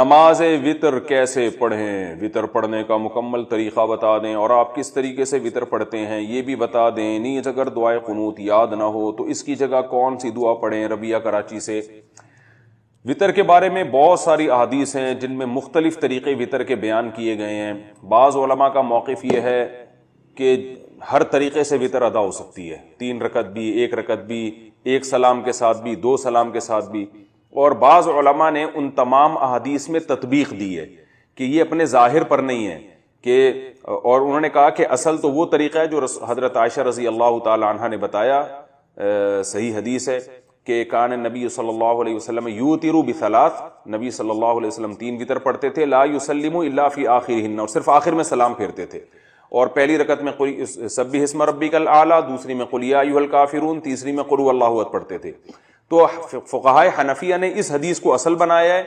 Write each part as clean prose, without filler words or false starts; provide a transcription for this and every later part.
نماز وطر کیسے پڑھیں، وطر پڑھنے کا مکمل طریقہ بتا دیں، اور آپ کس طریقے سے وطر پڑھتے ہیں یہ بھی بتا دیں۔ نیز اگر دعائے قنوت یاد نہ ہو تو اس کی جگہ کون سی دعا پڑھیں۔ ربیہ کراچی سے۔ وطر کے بارے میں بہت ساری احادیث ہیں جن میں مختلف طریقے وطر کے بیان کیے گئے ہیں۔ بعض علماء کا موقف یہ ہے کہ ہر طریقے سے وطر ادا ہو سکتی ہے، 3 رکعت بھی، 1 رکعت بھی، 1 سلام کے ساتھ بھی، 2 سلام کے ساتھ بھی۔ اور بعض علماء نے ان تمام احادیث میں تطبیق دی ہے کہ یہ اپنے ظاہر پر نہیں ہے کہ، اور انہوں نے کہا کہ اصل تو وہ طریقہ ہے جو حضرت عائشہ رضی اللہ تعالی عنہا نے بتایا، صحیح حدیث ہے کہ کان نبی صلی اللہ علیہ وسلم یوتر بثلاث، نبی صلی اللہ علیہ وسلم 3 وطر پڑھتے تھے، لا یسلم الا فی آخرہن، اور صرف آخر میں سلام پھیرتے تھے۔ اور پہلی رکعت میں سبح اسم ربک الاعلی، دوسری میں قل یا ایھا الکافرون، تیسری میں قل ھو اللہ احد پڑھتے تھے۔ تو فقہائے حنفیہ نے اس حدیث کو اصل بنایا ہے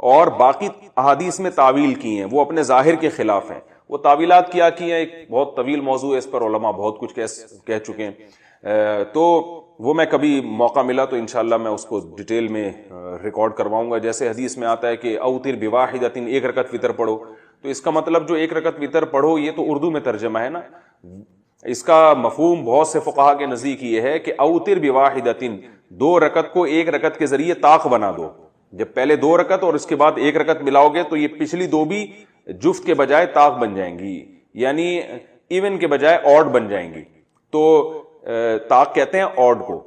اور باقی احادیث میں تعویل کی ہیں، وہ اپنے ظاہر کے خلاف ہیں۔ وہ تعویلات کیا کی ہیں، ایک بہت طویل موضوع ہے، اس پر علماء بہت کچھ کہہ چکے ہیں، تو وہ میں کبھی موقع ملا تو انشاءاللہ میں اس کو ڈیٹیل میں ریکارڈ کرواؤں گا۔ جیسے حدیث میں آتا ہے کہ اوتر بواحدۃ، 1 رکعت وطر پڑھو، تو اس کا مطلب جو 1 رکعت وطر پڑھو یہ تو اردو میں ترجمہ ہے نا، اس کا مفہوم بہت سے فقہا کے نزدیک یہ ہے کہ اوتر بواحدۃ، 2 رکعت کو 1 رکعت کے ذریعے طاق بنا دو۔ جب پہلے 2 رکعت اور اس کے بعد 1 رکعت ملاؤ گے تو یہ پچھلی 2 بھی جفت کے بجائے طاق بن جائیں گی، یعنی ایون کے بجائے آڈ بن جائیں گی، تو طاق کہتے ہیں آڈ کو۔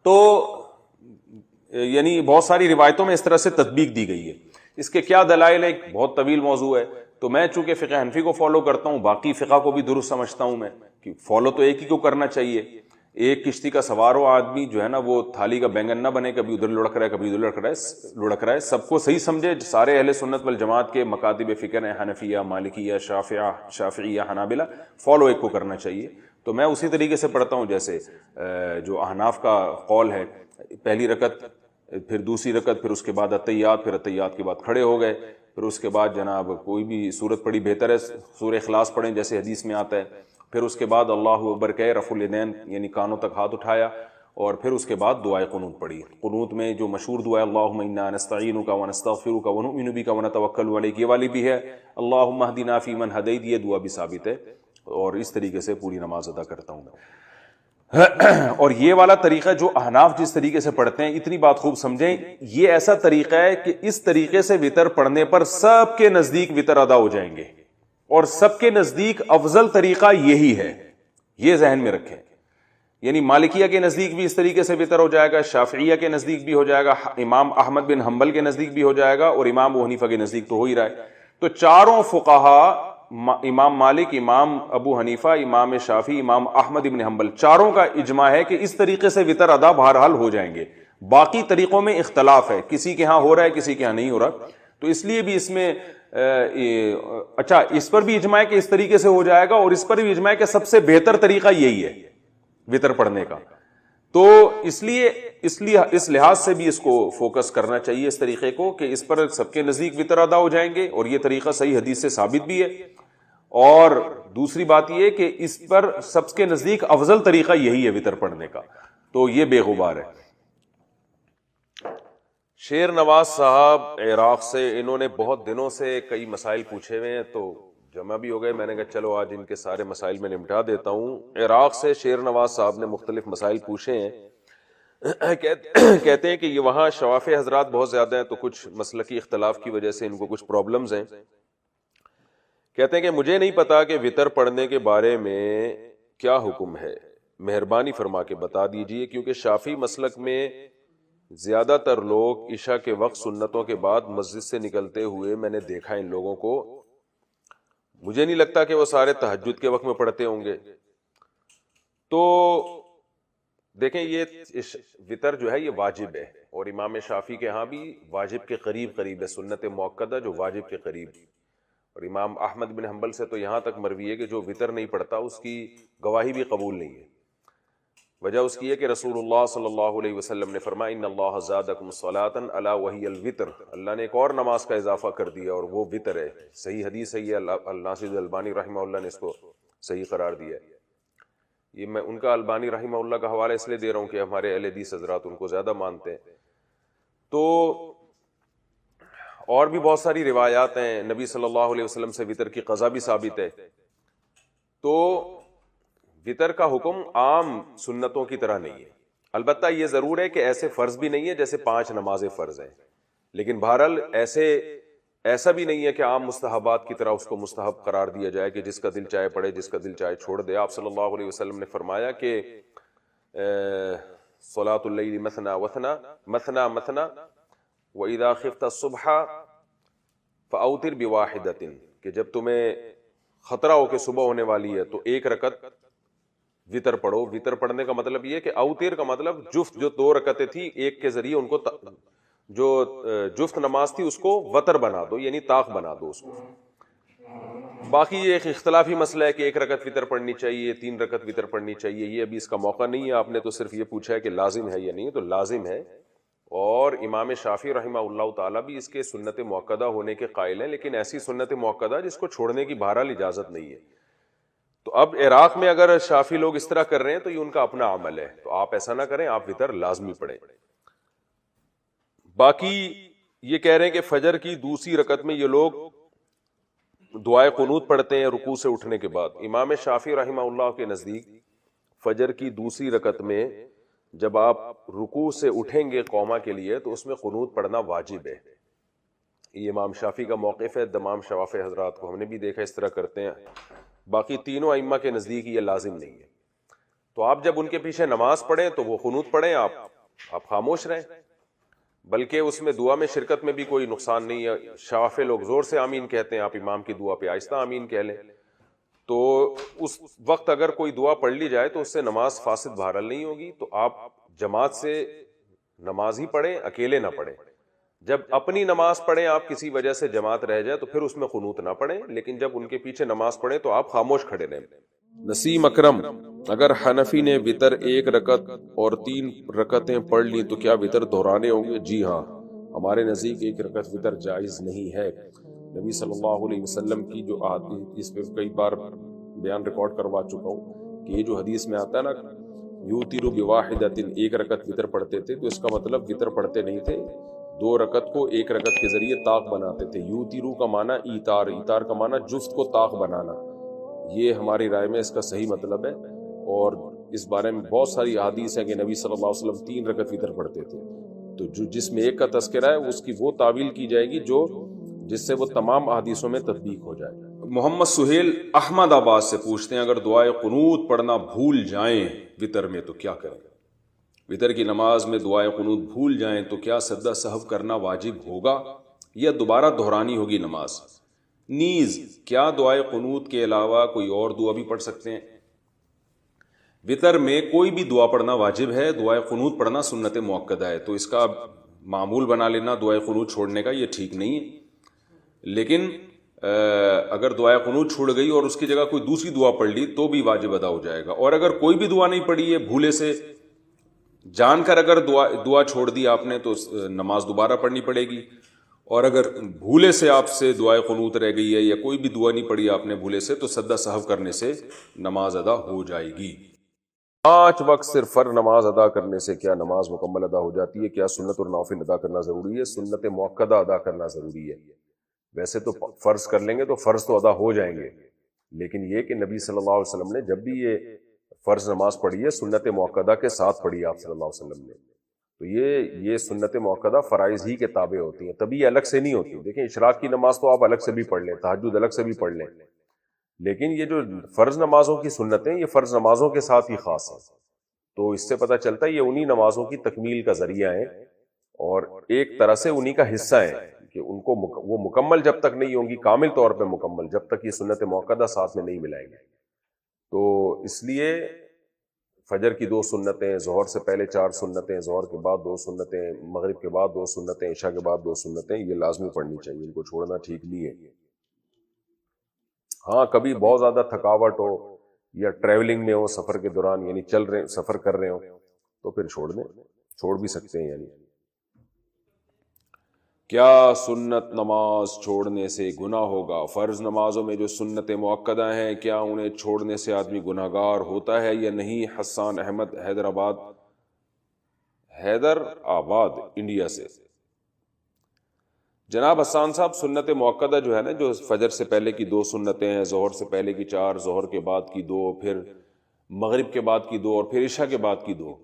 تو یعنی بہت ساری روایتوں میں اس طرح سے تطبیق دی گئی ہے۔ اس کے کیا دلائل ہے، ایک بہت طویل موضوع ہے، تو میں چونکہ فقہ حنفی کو فالو کرتا ہوں، باقی فقہ کو بھی درست سمجھتا ہوں میں کہ فالو تو ایک ہی کو کرنا چاہیے۔ ایک کشتی کا سوار ہو آدمی جو ہے نا، وہ تھالی کا بینگن نہ بنے، کبھی ادھر لڑک رہا ہے کبھی ادھر لڑک رہا ہے، سب کو صحیح سمجھے۔ سارے اہل سنت والجماعت کے مکاتب فکر ہیں، حنفیہ، مالکیہ، شافعیہ، حنابلہ، فالو ایک کو کرنا چاہیے۔ تو میں اسی طریقے سے پڑھتا ہوں جیسے جو احناف کا قول ہے، پہلی رکعت، پھر دوسری رکعت، پھر اس کے بعد اتحیات، پھر اتحیات کے بعد کھڑے ہو گئے، پھر اس کے بعد جناب کوئی بھی صورت پڑھی بہتر ہے، سورہ اخلاص پڑھیں جیسے حدیث میں آتا ہے، پھر اس کے بعد اللہ اکبر کہے، رفع الیدین یعنی کانوں تک ہاتھ اٹھایا، اور پھر اس کے بعد دعائے قنوت پڑھی۔ قنوت میں جو مشہور دعا ہے اللہم انا نستعینک ونستغفرک ونؤمن بک ونتوکل علیک، یہ والی بھی ہے، اللہم اہدنا فیمن ہدیت، یہ دعا بھی ثابت ہے، اور اس طریقے سے پوری نماز ادا کرتا ہوں میں۔ اور یہ والا طریقہ جو احناف جس طریقے سے پڑھتے ہیں، اتنی بات خوب سمجھیں، یہ ایسا طریقہ ہے کہ اس طریقے سے وطر پڑھنے پر سب کے نزدیک وطر ادا ہو جائیں گے، اور سب کے نزدیک افضل طریقہ یہی ہے، یہ ذہن میں رکھیں۔ یعنی مالکیہ کے نزدیک بھی اس طریقے سے وطر ہو جائے گا، شافعیہ کے نزدیک بھی ہو جائے گا، امام احمد بن حنبل کے نزدیک بھی ہو جائے گا، اور امام ابو حنیفہ کے نزدیک تو ہو ہی رہا ہے۔ تو چاروں فقہا، امام مالک، امام ابو حنیفہ، امام شافعی، امام احمد بن حنبل، چاروں کا اجماع ہے کہ اس طریقے سے وطر ادا بہرحال ہو جائیں گے۔ باقی طریقوں میں اختلاف ہے، کسی کے ہاں ہو رہا ہے کسی کے ہاں نہیں ہو رہا، تو اس لیے بھی اس میں اچھا اس پر بھی اجماع ہے کہ اس طریقے سے ہو جائے گا، اور اس پر بھی اجماع ہے کہ سب سے بہتر طریقہ یہی ہے وطر پڑھنے کا۔ تو اس لیے اس لحاظ سے بھی اس کو فوکس کرنا چاہیے اس طریقے کو کہ اس پر سب کے نزدیک وطر ادا ہو جائیں گے، اور یہ طریقہ صحیح حدیث سے ثابت بھی ہے۔ اور دوسری بات یہ کہ اس پر سب کے نزدیک افضل طریقہ یہی ہے وطر پڑھنے کا، تو یہ بے غبار ہے۔ شیر نواز صاحب عراق سے، انہوں نے بہت دنوں سے کئی مسائل پوچھے ہوئے ہیں، تو جمع بھی ہو گئے، میں نے کہا چلو آج ان کے سارے مسائل میں نمٹا دیتا ہوں۔ عراق سے شیر نواز صاحب نے مختلف مسائل پوچھے ہیں، کہتے ہیں کہ یہ وہاں شواف حضرات بہت زیادہ ہیں، تو کچھ مسلکی اختلاف کی وجہ سے ان کو کچھ پرابلمز ہیں۔ کہتے ہیں کہ مجھے نہیں پتا کہ وطر پڑھنے کے بارے میں کیا حکم ہے، مہربانی فرما کے بتا دیجئے، کیونکہ شافعی مسلک میں زیادہ تر لوگ عشاء کے وقت سنتوں کے بعد مسجد سے نکلتے ہوئے میں نے دیکھا ان لوگوں کو، مجھے نہیں لگتا کہ وہ سارے تہجد کے وقت میں پڑھتے ہوں گے۔ تو دیکھیں یہ وطر جو ہے یہ واجب ہے، اور امام شافعی کے ہاں بھی واجب کے قریب ہے، سنت مؤکدہ جو واجب کے قریب، اور امام احمد بن حنبل سے تو یہاں تک مروی ہے کہ جو وطر نہیں پڑھتا اس کی گواہی بھی قبول نہیں ہے۔ وجہ اس کی ہے کہ رسول اللہ صلی اللہ علیہ وسلم نے فرمایا ان اللہ زادکم صلاۃ الا وہی الوتر، اللہ نے ایک اور نماز کا اضافہ کر دیا اور وہ وطر ہے۔ صحیح حدیث ہے، یہ ناصر الالبانی رحمہ اللہ نے اس کو صحیح قرار دیا ہے۔ یہ میں ان کا البانی رحمہ اللہ کا حوالہ اس لیے دے رہا ہوں کہ ہمارے اہل حدیث حضرات ان کو زیادہ مانتے ہیں۔ تو اور بھی بہت ساری روایات ہیں، نبی صلی اللہ علیہ وسلم سے وطر کی قضا بھی ثابت ہے. تو وطر کا حکم عام سنتوں کی طرح نہیں ہے. البتہ یہ ضرور ہے کہ ایسے فرض بھی نہیں ہے جیسے 5 نمازیں فرض ہیں، لیکن بہرحال ایسا بھی نہیں ہے کہ عام مستحبات کی طرح اس کو مستحب قرار دیا جائے کہ جس کا دل چاہے پڑھے، جس کا دل چاہے چھوڑ دے. آپ صلی اللہ علیہ وسلم نے فرمایا کہ صلاۃ اللیل مثنی وثنی مثنی مثنی وَإِذَا خِفْتَ الصُّبْحَ فَأَوْتِرْ بِوَاحِدَةٍ، کہ جب تمہیں خطرہ ہو کہ صبح ہونے والی ہے تو ایک رکعت وطر پڑھو. وطر پڑھنے کا مطلب یہ کہ اوتر کا مطلب جفت، جو 2 رکعتیں تھی ایک کے ذریعے ان کو جو جفت نماز تھی اس کو وتر بنا دو، یعنی طاق بنا دو اس کو. باقی یہ ایک اختلافی مسئلہ ہے کہ 1 رکعت وطر پڑھنی چاہیے، 3 رکعت وطر پڑھنی چاہیے. یہ ابھی اس کا موقع نہیں ہے. آپ نے تو صرف یہ پوچھا ہے کہ لازم ہے یا نہیں، تو لازم ہے. اور امام شافعی رحمہ اللہ تعالیٰ بھی اس کے سنت مؤکدہ ہونے کے قائل ہیں، لیکن ایسی سنت مؤکدہ جس کو چھوڑنے کی بہرحال اجازت نہیں ہے. تو اب عراق میں اگر شافعی لوگ اس طرح کر رہے ہیں تو یہ ان کا اپنا عمل ہے، تو آپ ایسا نہ کریں، آپ وطر لازمی پڑھیں. باقی یہ کہہ رہے ہیں کہ فجر کی دوسری رکعت میں یہ لوگ دعائے قنوت پڑھتے ہیں رکوع سے اٹھنے کے بعد. امام شافعی رحمہ اللہ کے نزدیک فجر کی دوسری رکعت میں جب آپ رکوع سے اٹھیں گے قوما کے لیے تو اس میں قنوت پڑھنا واجب ہے. یہ امام شافعی کا موقف ہے. تمام شوافع حضرات کو ہم نے بھی دیکھا اس طرح کرتے ہیں. باقی تینوں ائمہ کے نزدیک یہ لازم نہیں ہے. تو آپ جب ان کے پیچھے نماز پڑھیں تو وہ قنوت پڑھیں، آپ خاموش رہیں. بلکہ اس میں دعا میں شرکت میں بھی کوئی نقصان نہیں ہے. شوافع لوگ زور سے آمین کہتے ہیں، آپ امام کی دعا پہ آہستہ آمین کہہ لیں. تو اس وقت اگر کوئی دعا پڑھ لی جائے تو اس سے نماز فاسد بہرحال نہیں ہوگی. تو آپ جماعت سے نماز ہی پڑھیں، اکیلے نہ پڑھیں. جب اپنی نماز پڑھیں آپ کسی وجہ سے جماعت رہ جائے تو پھر اس میں قنوت نہ پڑھیں، لیکن جب ان کے پیچھے نماز پڑھیں تو آپ خاموش کھڑے رہیں. نسیم اکرم، اگر حنفی نے وطر 1 رکعت اور 3 رکعتیں پڑھ لی تو کیا وطر دہرانے ہوں گے؟ جی ہاں، ہمارے نزدیک 1 رکعت وطر جائز نہیں ہے. نبی صلی اللہ علیہ وسلم کی جو اس پہ کئی بار بیان ریکارڈ کروا چکا ہوں کہ یہ جو حدیث میں آتا ہے نا یوتر بواحدۃ، 1 رکعت وطر پڑھتے تھے، تو اس کا مطلب وطر پڑھتے نہیں تھے، 2 رکعت کو 1 رکعت کے ذریعے طاق بناتے تھے. یوترو کا معنی ایتار، ایتار کا معنی جفت کو طاق بنانا. یہ ہماری رائے میں اس کا صحیح مطلب ہے. اور اس بارے میں بہت ساری احادیث ہیں کہ نبی صلی اللہ علیہ وسلم 3 رکعت وطر پڑھتے تھے. تو جس میں 1 کا تذکرہ ہے اس کی وہ تعویل کی جائے گی جس سے وہ تمام احادیثوں میں تطبیق ہو جائے. محمد سہیل احمد آباد سے پوچھتے ہیں اگر دعائے قنوت پڑھنا بھول جائیں وطر میں تو کیا کریں؟ وطر کی نماز میں دعائے قنوت بھول جائیں تو کیا سجدہ سہو کرنا واجب ہوگا یا دوبارہ دہرانی ہوگی نماز؟ نیز کیا دعائے قنوت کے علاوہ کوئی اور دعا بھی پڑھ سکتے ہیں؟ وطر میں کوئی بھی دعا پڑھنا واجب ہے، دعائے قنوت پڑھنا سنت مؤکدہ ہے. تو اس کا معمول بنا لینا دعائے قنوت چھوڑنے کا یہ ٹھیک نہیں ہے. لیکن اگر دعائے قنوت چھوڑ گئی اور اس کی جگہ کوئی دوسری دعا پڑھ لی تو بھی واجب ادا ہو جائے گا. اور اگر کوئی بھی دعا نہیں پڑھی ہے، بھولے سے جان کر اگر دعا چھوڑ دی آپ نے تو نماز دوبارہ پڑھنی پڑے گی. اور اگر بھولے سے آپ سے دعائے قنوت رہ گئی ہے یا کوئی بھی دعا نہیں پڑھی آپ نے بھولے سے تو سجدہ سہو کرنے سے نماز ادا ہو جائے گی. 5 وقت صرف فرض نماز ادا کرنے سے کیا نماز مکمل ادا ہو جاتی ہے؟ کیا سنت اور نوافل ادا کرنا ضروری ہے؟ سنت مؤکدہ ادا کرنا ضروری ہے. ویسے تو فرض کر لیں گے تو فرض تو ادا ہو جائیں گے، لیکن یہ کہ نبی صلی اللہ علیہ وسلم نے جب بھی یہ فرض نماز پڑھی ہے سنت مؤکدہ کے ساتھ پڑھی ہے آپ صلی اللہ علیہ وسلم نے. تو یہ سنت مؤکدہ فرائض ہی کے تابع ہوتی ہیں، تبھی یہ الگ سے نہیں ہوتی. دیکھیں اشراق کی نماز تو آپ الگ سے بھی پڑھ لیں، تہجد الگ سے بھی پڑھ لیں، لیکن یہ جو فرض نمازوں کی سنتیں یہ فرض نمازوں کے ساتھ ہی خاص ہیں. تو اس سے پتہ چلتا ہے یہ انہی نمازوں کی تکمیل کا ذریعہ ہیں اور ایک طرح سے انہی کا حصہ ہیں کہ ان کو وہ مکمل جب تک نہیں ہوں گی، کامل طور پہ مکمل جب تک یہ سنت مؤکدہ ساتھ میں نہیں ملائیں گے. تو اس لیے فجر کی 2 سنتیں، ظہر سے پہلے 4 سنتیں، ظہر کے بعد 2 سنتیں، مغرب کے بعد 2 سنتیں، عشاء کے بعد 2 سنتیں، یہ لازمی پڑھنی چاہیے، ان کو چھوڑنا ٹھیک نہیں ہے. ہاں کبھی بہت زیادہ تھکاوٹ ہو یا ٹریولنگ میں ہو، سفر کے دوران یعنی چل رہے سفر کر رہے ہو تو پھر چھوڑ بھی سکتے ہیں. یعنی کیا سنت نماز چھوڑنے سے گناہ ہوگا؟ فرض نمازوں میں جو سنت مؤکدہ ہیں کیا انہیں چھوڑنے سے آدمی گناہ گار ہوتا ہے یا نہیں؟ حسان احمد حیدر آباد انڈیا سے. جناب حسان صاحب، سنت موقدہ جو ہے نا، جو فجر سے پہلے کی 2 سنتیں ہیں، ظہر سے پہلے کی 4، ظہر کے بعد کی 2، پھر مغرب کے بعد کی 2، اور پھر عشاء کے بعد کی 2،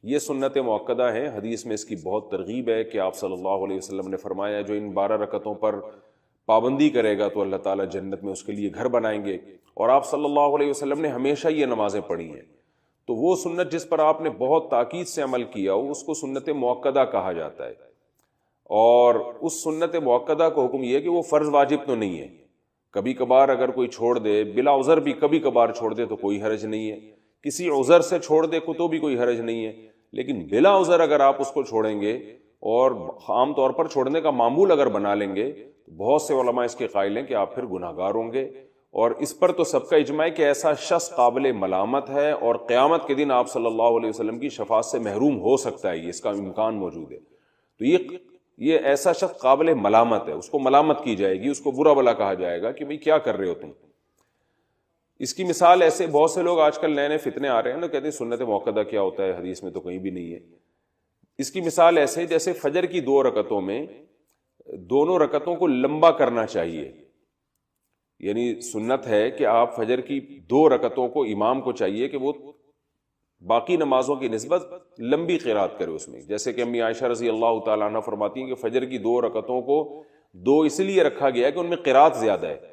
یہ سنت موقدہ ہیں۔ حدیث میں اس کی بہت ترغیب ہے کہ آپ صلی اللہ علیہ وسلم نے فرمایا جو ان 12 رکعتوں پر پابندی کرے گا تو اللہ تعالیٰ جنت میں اس کے لیے گھر بنائیں گے، اور آپ صلی اللہ علیہ وسلم نے ہمیشہ یہ نمازیں پڑھی ہیں۔ تو وہ سنت جس پر آپ نے بہت تاکید سے عمل کیا ہو اس کو سنت موقدہ کہا جاتا ہے، اور اس سنت موقدہ کو حکم یہ ہے کہ وہ فرض واجب تو نہیں ہے۔ کبھی کبھار اگر کوئی چھوڑ دے، بلا عذر بھی کبھی کبھار چھوڑ دے تو کوئی حرج نہیں ہے، کسی عذر سے چھوڑ دے تو بھی کوئی حرج نہیں ہے، لیکن بلا عذر اگر آپ اس کو چھوڑیں گے اور عام طور پر چھوڑنے کا معمول اگر بنا لیں گے تو بہت سے علماء اس کے قائل ہیں کہ آپ پھر گناہ گار ہوں گے، اور اس پر تو سب کا اجماع ہے کہ ایسا شخص قابل ملامت ہے اور قیامت کے دن آپ صلی اللہ علیہ وسلم کی شفاعت سے محروم ہو سکتا ہے، اس کا امکان موجود ہے۔ تو یہ ایسا شخص قابل ملامت ہے، اس کو ملامت کی جائے گی، اس کو برا بلا کہا جائے گا کہ بھئی کیا کر رہے ہو تم۔ اس کی مثال ایسے بہت سے لوگ آج کل نئے نئے فتنے آ رہے ہیں نا، کہتے ہیں سنت موقدہ کیا ہوتا ہے، حدیث میں تو کہیں بھی نہیں ہے۔ اس کی مثال ایسے جیسے فجر کی 2 رکعتوں میں دونوں رکعتوں کو لمبا کرنا چاہیے، یعنی سنت ہے کہ آپ فجر کی 2 رکعتوں کو امام کو چاہیے کہ وہ باقی نمازوں کی نسبت لمبی قرات کرے اس میں، جیسے کہ امی عائشہ رضی اللہ تعالیٰ عنہ فرماتی ہیں کہ فجر کی 2 رکعتوں کو 2 اس لیے رکھا گیا ہے کہ ان میں قرات زیادہ ہے۔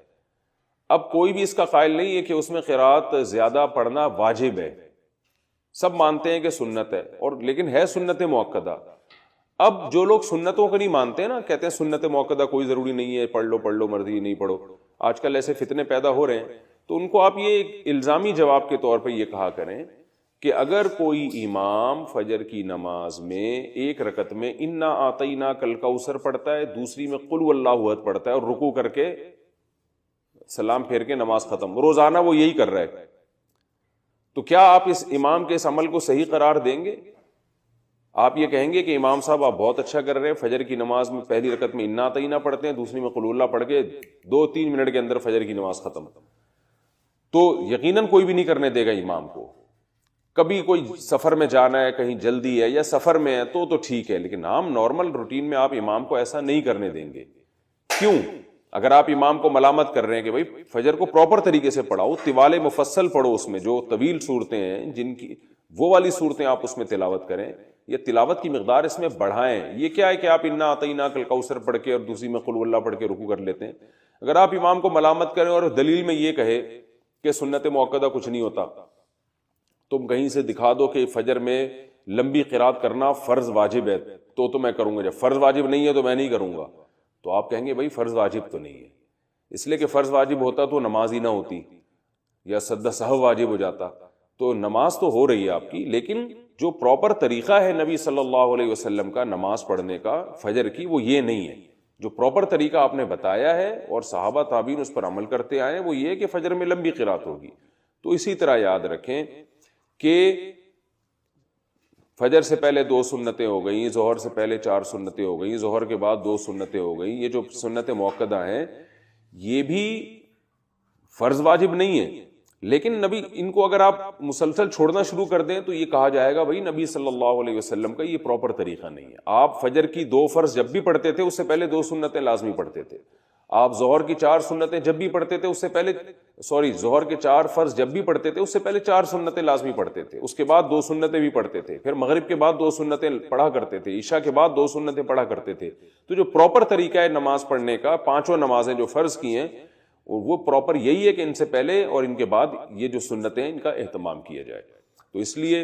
اب کوئی بھی اس کا قائل نہیں ہے کہ اس میں قرات زیادہ پڑھنا واجب ہے، سب مانتے ہیں کہ سنت ہے، اور لیکن ہے سنت موقدہ۔ اب جو لوگ سنتوں کو نہیں مانتے نا، کہتے ہیں سنت موقدہ کوئی ضروری نہیں ہے، پڑھ لو مرضی نہیں پڑھو، آج کل ایسے فتنے پیدا ہو رہے ہیں، تو ان کو آپ یہ ایک الزامی جواب کے طور پہ یہ کہا کریں کہ اگر کوئی امام فجر کی نماز میں 1 رکعت میں انا اعطیناک الکوثر پڑھتا ہے، دوسری میں قل واللہ احد پڑھتا ہے اور رکوع کر کے سلام پھیر کے نماز ختم، روزانہ وہ یہی کر رہا ہے، تو کیا آپ اس امام کے اس عمل کو صحیح قرار دیں گے؟ آپ یہ کہیں گے کہ امام صاحب آپ بہت اچھا کر رہے ہیں، فجر کی نماز میں پہلی رکعت میں انا اعطینا پڑھتے ہیں، دوسری میں قل اللہ پڑھ کے 2-3 منٹ کے اندر فجر کی نماز ختم، تو یقیناً کوئی بھی نہیں کرنے دے گا امام کو۔ کبھی کوئی سفر میں جانا ہے، کہیں جلدی ہے یا سفر میں ہے تو ٹھیک ہے، لیکن عام نارمل روٹین میں آپ امام کو ایسا نہیں کرنے دیں گے۔ کیوں؟ اگر آپ امام کو ملامت کر رہے ہیں کہ بھائی فجر کو پراپر طریقے سے پڑھاؤ، طوال مفصل پڑھو، اس میں جو طویل صورتیں ہیں جن کی وہ والی صورتیں آپ اس میں تلاوت کریں، یا تلاوت کی مقدار اس میں بڑھائیں۔ یہ کیا ہے کہ آپ انا اعطیناک الکوثر پڑھ کے اور دوسری میں قل واللہ پڑھ کے رکوع کر لیتے ہیں۔ اگر آپ امام کو ملامت کریں اور دلیل میں یہ کہے کہ سنت موقدہ کچھ نہیں ہوتا، تم کہیں سے دکھا دو کہ فجر میں لمبی قرات کرنا فرض واجب ہے تو میں کروں گا، جب فرض واجب نہیں ہے تو میں نہیں کروں گا، تو آپ کہیں گے بھائی فرض واجب تو نہیں ہے، اس لیے کہ فرض واجب ہوتا تو نماز ہی نہ ہوتی، یا سجدہ سہو واجب ہو جاتا، تو نماز تو ہو رہی ہے آپ کی، لیکن جو پراپر طریقہ ہے نبی صلی اللہ علیہ وسلم کا نماز پڑھنے کا فجر کی، وہ یہ نہیں ہے۔ جو پراپر طریقہ آپ نے بتایا ہے اور صحابہ تابعین اس پر عمل کرتے آئے ہیں، وہ یہ ہے کہ فجر میں لمبی قرات ہوگی۔ تو اسی طرح یاد رکھیں کہ فجر سے پہلے 2 سنتیں ہو گئیں، ظہر سے پہلے 4 سنتیں ہو گئیں، ظہر کے بعد 2 سنتیں ہو گئیں، یہ جو سنت موقدہ ہیں یہ بھی فرض واجب نہیں ہے، لیکن نبی ان کو اگر آپ مسلسل چھوڑنا شروع کر دیں تو یہ کہا جائے گا بھائی نبی صلی اللہ علیہ وسلم کا یہ پراپر طریقہ نہیں ہے۔ آپ فجر کی 2 فرض جب بھی پڑھتے تھے اس سے پہلے 2 سنتیں لازمی پڑھتے تھے، آپ ظہر کی 4 سنتیں جب بھی پڑھتے تھے اس سے پہلے ظہر کے 4 فرض جب بھی پڑھتے تھے اس سے پہلے 4 سنتیں لازمی پڑھتے تھے، اس کے بعد 2 سنتیں بھی پڑھتے تھے، پھر مغرب کے بعد 2 سنتیں پڑھا کرتے تھے، عشاء کے بعد 2 سنتیں پڑھا کرتے تھے۔ تو جو پراپر طریقہ ہے نماز پڑھنے کا، 5 نمازیں جو فرض کی ہیں وہ پراپر یہی ہے کہ ان سے پہلے اور ان کے بعد یہ جو سنتیں ان کا اہتمام کیا جائے۔ تو اس لیے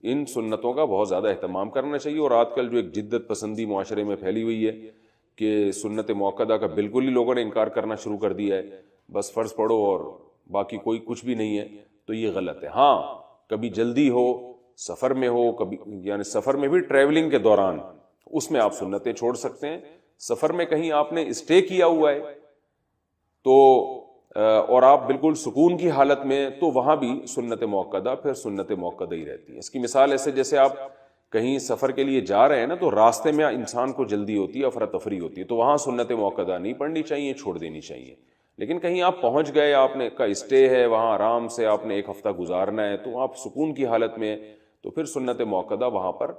ان سنتوں کا بہت زیادہ اہتمام کرنا چاہیے، اور آج کل جو ایک جدت پسندی معاشرے میں پھیلی ہوئی ہے کہ سنت موقدہ کا بالکل ہی لوگوں نے انکار کرنا شروع کر دیا ہے، بس فرض پڑھو اور باقی کوئی کچھ بھی نہیں ہے، تو یہ غلط ہے۔ ہاں کبھی جلدی ہو، سفر میں ہو، کبھی یعنی سفر میں بھی ٹریولنگ کے دوران اس میں آپ سنتیں چھوڑ سکتے ہیں۔ سفر میں کہیں آپ نے اسٹے کیا ہوا ہے تو اور آپ بالکل سکون کی حالت میں، تو وہاں بھی سنت موقدہ پھر سنت موقدہ ہی رہتی ہے۔ اس کی مثال ایسے جیسے آپ کہیں سفر کے لیے جا رہے ہیں نا، تو راستے میں انسان کو جلدی ہوتی ہے، افراتفری ہوتی ہے، تو وہاں سنت موقدہ نہیں پڑھنی چاہیے، چھوڑ دینی چاہیے۔ لیکن کہیں آپ پہنچ گئے، آپ نے کا اسٹے ہے وہاں، آرام سے آپ نے 1 ہفتہ گزارنا ہے، تو آپ سکون کی حالت میں، تو پھر سنت موقدہ وہاں پر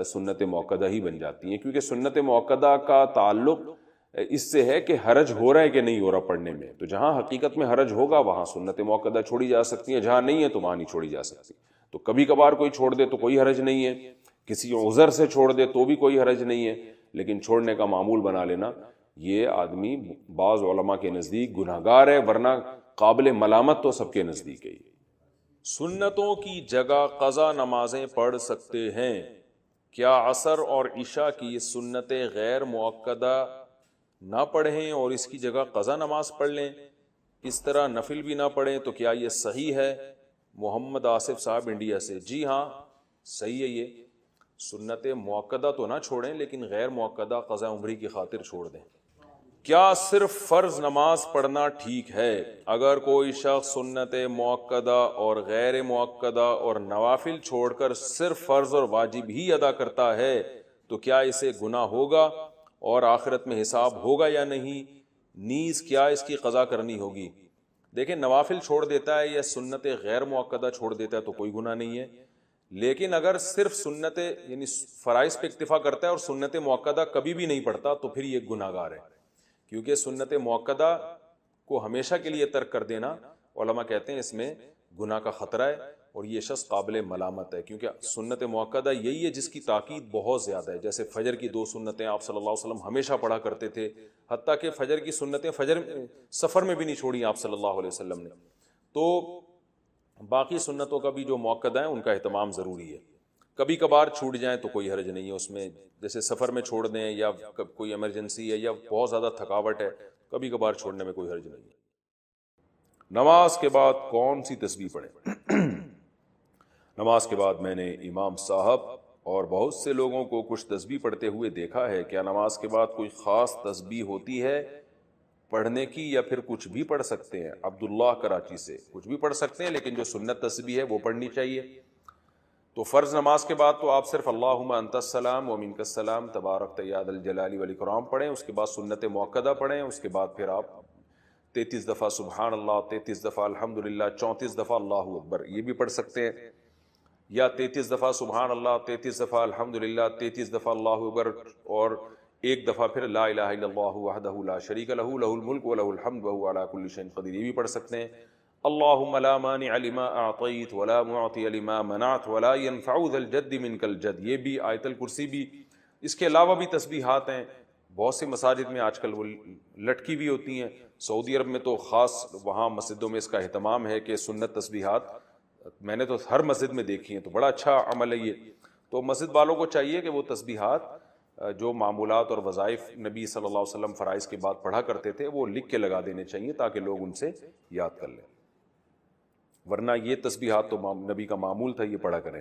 سنت موقدہ ہی بن جاتی ہیں، کیونکہ سنت موقدہ کا تعلق اس سے ہے کہ حرج ہو رہا ہے کہ نہیں ہو رہا پڑھنے میں، تو جہاں حقیقت میں حرج ہوگا وہاں سنت موقدہ چھوڑی جا سکتی ہیں، جہاں نہیں ہے تو وہاں نہیں چھوڑی جا سکتی۔ تو کبھی کبھار کوئی چھوڑ دے تو کوئی حرج نہیں ہے، کسی عذر سے چھوڑ دے تو بھی کوئی حرج نہیں ہے، لیکن چھوڑنے کا معمول بنا لینا یہ آدمی بعض علماء کے نزدیک گناہگار ہے، ورنہ قابل ملامت تو سب کے نزدیک ہے۔ سنتوں کی جگہ قضا نمازیں پڑھ سکتے ہیں، کیا عصر اور عشاء کی سنتیں غیر مؤکدہ نہ پڑھیں اور اس کی جگہ قضا نماز پڑھ لیں، اس طرح نفل بھی نہ پڑھیں تو کیا یہ صحیح ہے؟ محمد آصف صاحب انڈیا سے۔ جی ہاں صحیح ہے، یہ سنت مؤکدہ تو نہ چھوڑیں لیکن غیر مؤکدہ قضا عمری کی خاطر چھوڑ دیں۔ کیا صرف فرض نماز پڑھنا ٹھیک ہے؟ اگر کوئی شخص سنت مؤکدہ اور غیر مؤکدہ اور نوافل چھوڑ کر صرف فرض اور واجب ہی ادا کرتا ہے تو کیا اسے گناہ ہوگا اور آخرت میں حساب ہوگا یا نہیں؟ نیز کیا اس کی قضا کرنی ہوگی؟ دیکھیں، نوافل چھوڑ دیتا ہے یا سنت غیر مؤکدہ چھوڑ دیتا ہے تو کوئی گناہ نہیں ہے، لیکن اگر صرف سنت یعنی فرائض پہ اکتفا کرتا ہے اور سنت مؤکدہ کبھی بھی نہیں پڑھتا تو پھر یہ گناہ گار ہے، کیونکہ سنت مؤکدہ کو ہمیشہ کے لیے ترک کر دینا علماء کہتے ہیں اس میں گناہ کا خطرہ ہے اور یہ شخص قابل ملامت ہے، کیونکہ سنت مؤکدہ یہی ہے جس کی تاکید بہت زیادہ ہے، جیسے فجر کی 2 سنتیں آپ صلی اللہ علیہ وسلم ہمیشہ پڑھا کرتے تھے، حتیٰ کہ فجر کی سنتیں سفر میں بھی نہیں چھوڑی آپ صلی اللہ علیہ وسلم نے، تو باقی سنتوں کا بھی جو مؤکدہ ہیں ان کا اہتمام ضروری ہے۔ کبھی کبھار چھوٹ جائیں تو کوئی حرج نہیں ہے اس میں، جیسے سفر میں چھوڑ دیں یا کوئی ایمرجنسی ہے یا بہت زیادہ تھکاوٹ ہے، کبھی کبھار چھوڑنے میں کوئی حرج نہیں ہے۔ نماز کے بعد کون سی تسبیح پڑھیں؟ نماز کے بعد میں نے امام صاحب اور بہت سے لوگوں کو کچھ تسبیح پڑھتے ہوئے دیکھا ہے، کیا نماز کے بعد کوئی خاص تسبیح ہوتی ہے پڑھنے کی یا پھر کچھ بھی پڑھ سکتے ہیں؟ عبداللہ کراچی سے۔ کچھ بھی پڑھ سکتے ہیں لیکن جو سنت تسبیح ہے وہ پڑھنی چاہیے۔ تو فرض نماز کے بعد تو آپ صرف اللہم انت السلام و منک السلام تبارک یا ذا الجلال والاکرام پڑھیں، اس کے بعد سنت مؤکدہ پڑھیں، اس کے بعد پھر آپ 33 دفعہ سبحان اللہ، 33 دفعہ الحمدللہ، 34 دفعہ اللہ اکبر یہ بھی پڑھ سکتے ہیں، یا 33 دفعہ سبحان اللہ، 33 دفعہ الحمدللہ، 33 دفعہ اللہ اکبر اور ایک دفعہ پھر لا الہ الا اللہ وحدہ لا شریک لہ لہ الملک ولہ الحمد وہو علی کل شیء قدیر یہ بھی پڑھ سکتے ہیں۔ اللہم لا مانع لما اعطیت ولا معطی لما منعت ولا ينفع ذا الجد منک الجد یہ بھی، آیت الکرسی بھی۔ اس کے علاوہ بھی تسبیحات ہیں، بہت سی مساجد میں آج کل وہ لٹکی بھی ہوتی ہیں، سعودی عرب میں تو خاص وہاں مسجدوں میں اس کا اہتمام ہے کہ سنت تسبیحات میں نے تو ہر مسجد میں دیکھی ہیں، تو بڑا اچھا عمل ہے یہ۔ تو مسجد والوں کو چاہیے کہ وہ تسبیحات جو معمولات اور وظائف نبی صلی اللہ علیہ وسلم فرائض کے بعد پڑھا کرتے تھے وہ لکھ کے لگا دینے چاہیے تاکہ لوگ ان سے یاد کر لیں، ورنہ یہ تسبیحات تو نبی کا معمول تھا، یہ پڑھا کریں۔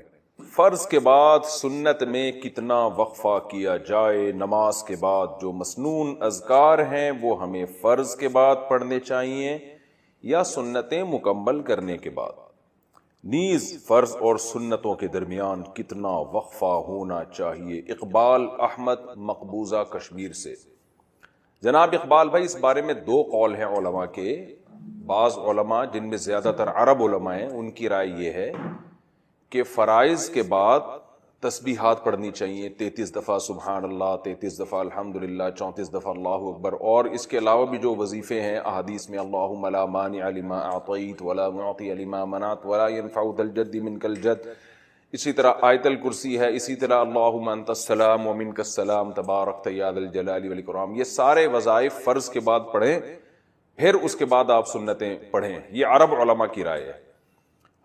فرض کے بعد سنت میں کتنا وقفہ کیا جائے؟ نماز کے بعد جو مسنون اذکار ہیں وہ ہمیں فرض کے بعد پڑھنے چاہیے یا سنتیں مکمل کرنے کے بعد؟ نیز فرض اور سنتوں کے درمیان کتنا وقفہ ہونا چاہیے؟ اقبال احمد مقبوضہ کشمیر سے۔ جناب اقبال بھائی، اس بارے میں 2 قول ہیں علماء کے۔ بعض علماء جن میں زیادہ تر عرب علماء ہیں ان کی رائے یہ ہے کہ فرائض کے بعد تسبیحات پڑھنی چاہیے، 33 دفعہ سبحان اللہ، 33 دفعہ الحمدللہ، 34 دفعہ اللہ اکبر، اور اس کے علاوہ بھی جو وظیفے ہیں احادیث میں اللہم لا مانع لما اعطیت ولا معطی لما منعت ولا ينفع ذا الجد منک الجد، اسی طرح آیت الکرسی ہے، اسی طرح اللہم انت السلام و منک السلام تبارک یا ذا الجلال والاکرام، یہ سارے وظائف فرض کے بعد پڑھیں، پھر اس کے بعد آپ سنتیں پڑھیں۔ یہ عرب علماء کی رائے ہے۔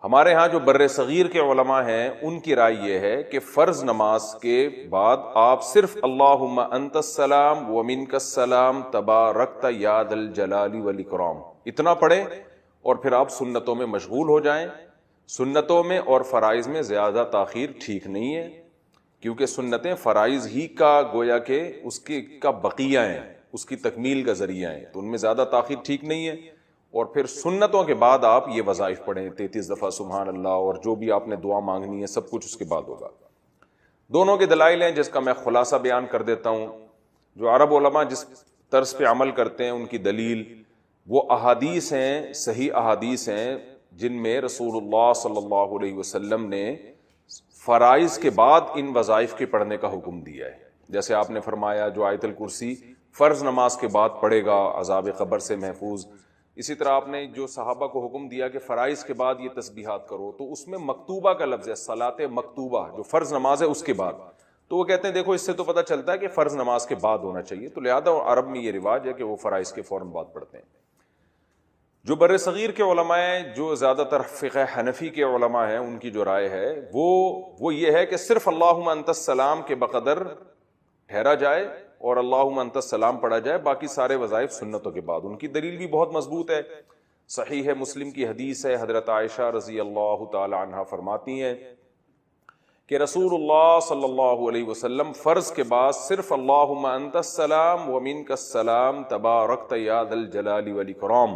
ہمارے ہاں جو بر صغیر کے علماء ہیں ان کی رائے یہ ہے کہ فرض نماز کے بعد آپ صرف اللہم انت السلام و منک السلام تبارکت یا ذا الجلال والاکرام اتنا پڑھیں اور پھر آپ سنتوں میں مشغول ہو جائیں۔ سنتوں میں اور فرائض میں زیادہ تاخیر ٹھیک نہیں ہے، کیونکہ سنتیں فرائض ہی کا گویا کہ اس کا بقیہ ہیں، اس کی تکمیل کا ذریعہ ہیں، تو ان میں زیادہ تاخیر ٹھیک نہیں ہے۔ اور پھر سنتوں کے بعد آپ یہ وظائف پڑھیں، 33 دفعہ سبحان اللہ، اور جو بھی آپ نے دعا مانگنی ہے سب کچھ اس کے بعد ہوگا۔ دونوں کے دلائل ہیں جس کا میں خلاصہ بیان کر دیتا ہوں۔ جو عرب علماء جس طرز پہ عمل کرتے ہیں ان کی دلیل وہ احادیث ہیں، صحیح احادیث ہیں جن میں رسول اللہ صلی اللہ علیہ وسلم نے فرائض کے بعد ان وظائف کے پڑھنے کا حکم دیا ہے. جیسے آپ نے فرمایا جو آیت الکرسی فرض نماز کے بعد پڑھے گا عذاب قبر سے محفوظ. اسی طرح آپ نے جو صحابہ کو حکم دیا کہ فرائض کے بعد یہ تسبیحات کرو، تو اس میں مکتوبہ کا لفظ ہے، صلاۃ مکتوبہ جو فرض نماز ہے اس کے بعد. تو وہ کہتے ہیں دیکھو اس سے تو پتہ چلتا ہے کہ فرض نماز کے بعد ہونا چاہیے، تو لہذا عرب میں یہ رواج ہے کہ وہ فرائض کے فوراً بعد پڑھتے ہیں. جو بر صغیر کے علماء ہیں، جو زیادہ تر فقہ حنفی کے علماء ہیں، ان کی جو رائے ہے وہ یہ ہے کہ صرف اللہم انت السلام کے بقدر ٹھہرا جائے اور اللہم انت السلام پڑھا جائے، باقی سارے وظائف سنتوں کے بعد. ان کی دلیل بھی بہت مضبوط ہے. صحیح ہے مسلم کی حدیث ہے، حضرت عائشہ رضی اللہ تعالی عنہا فرماتی ہیں کہ رسول اللہ صلی اللہ علیہ وسلم فرض کے بعد صرف اللہم انت السلام ومنک السلام تبارکت یا ذا الجلال والاکرام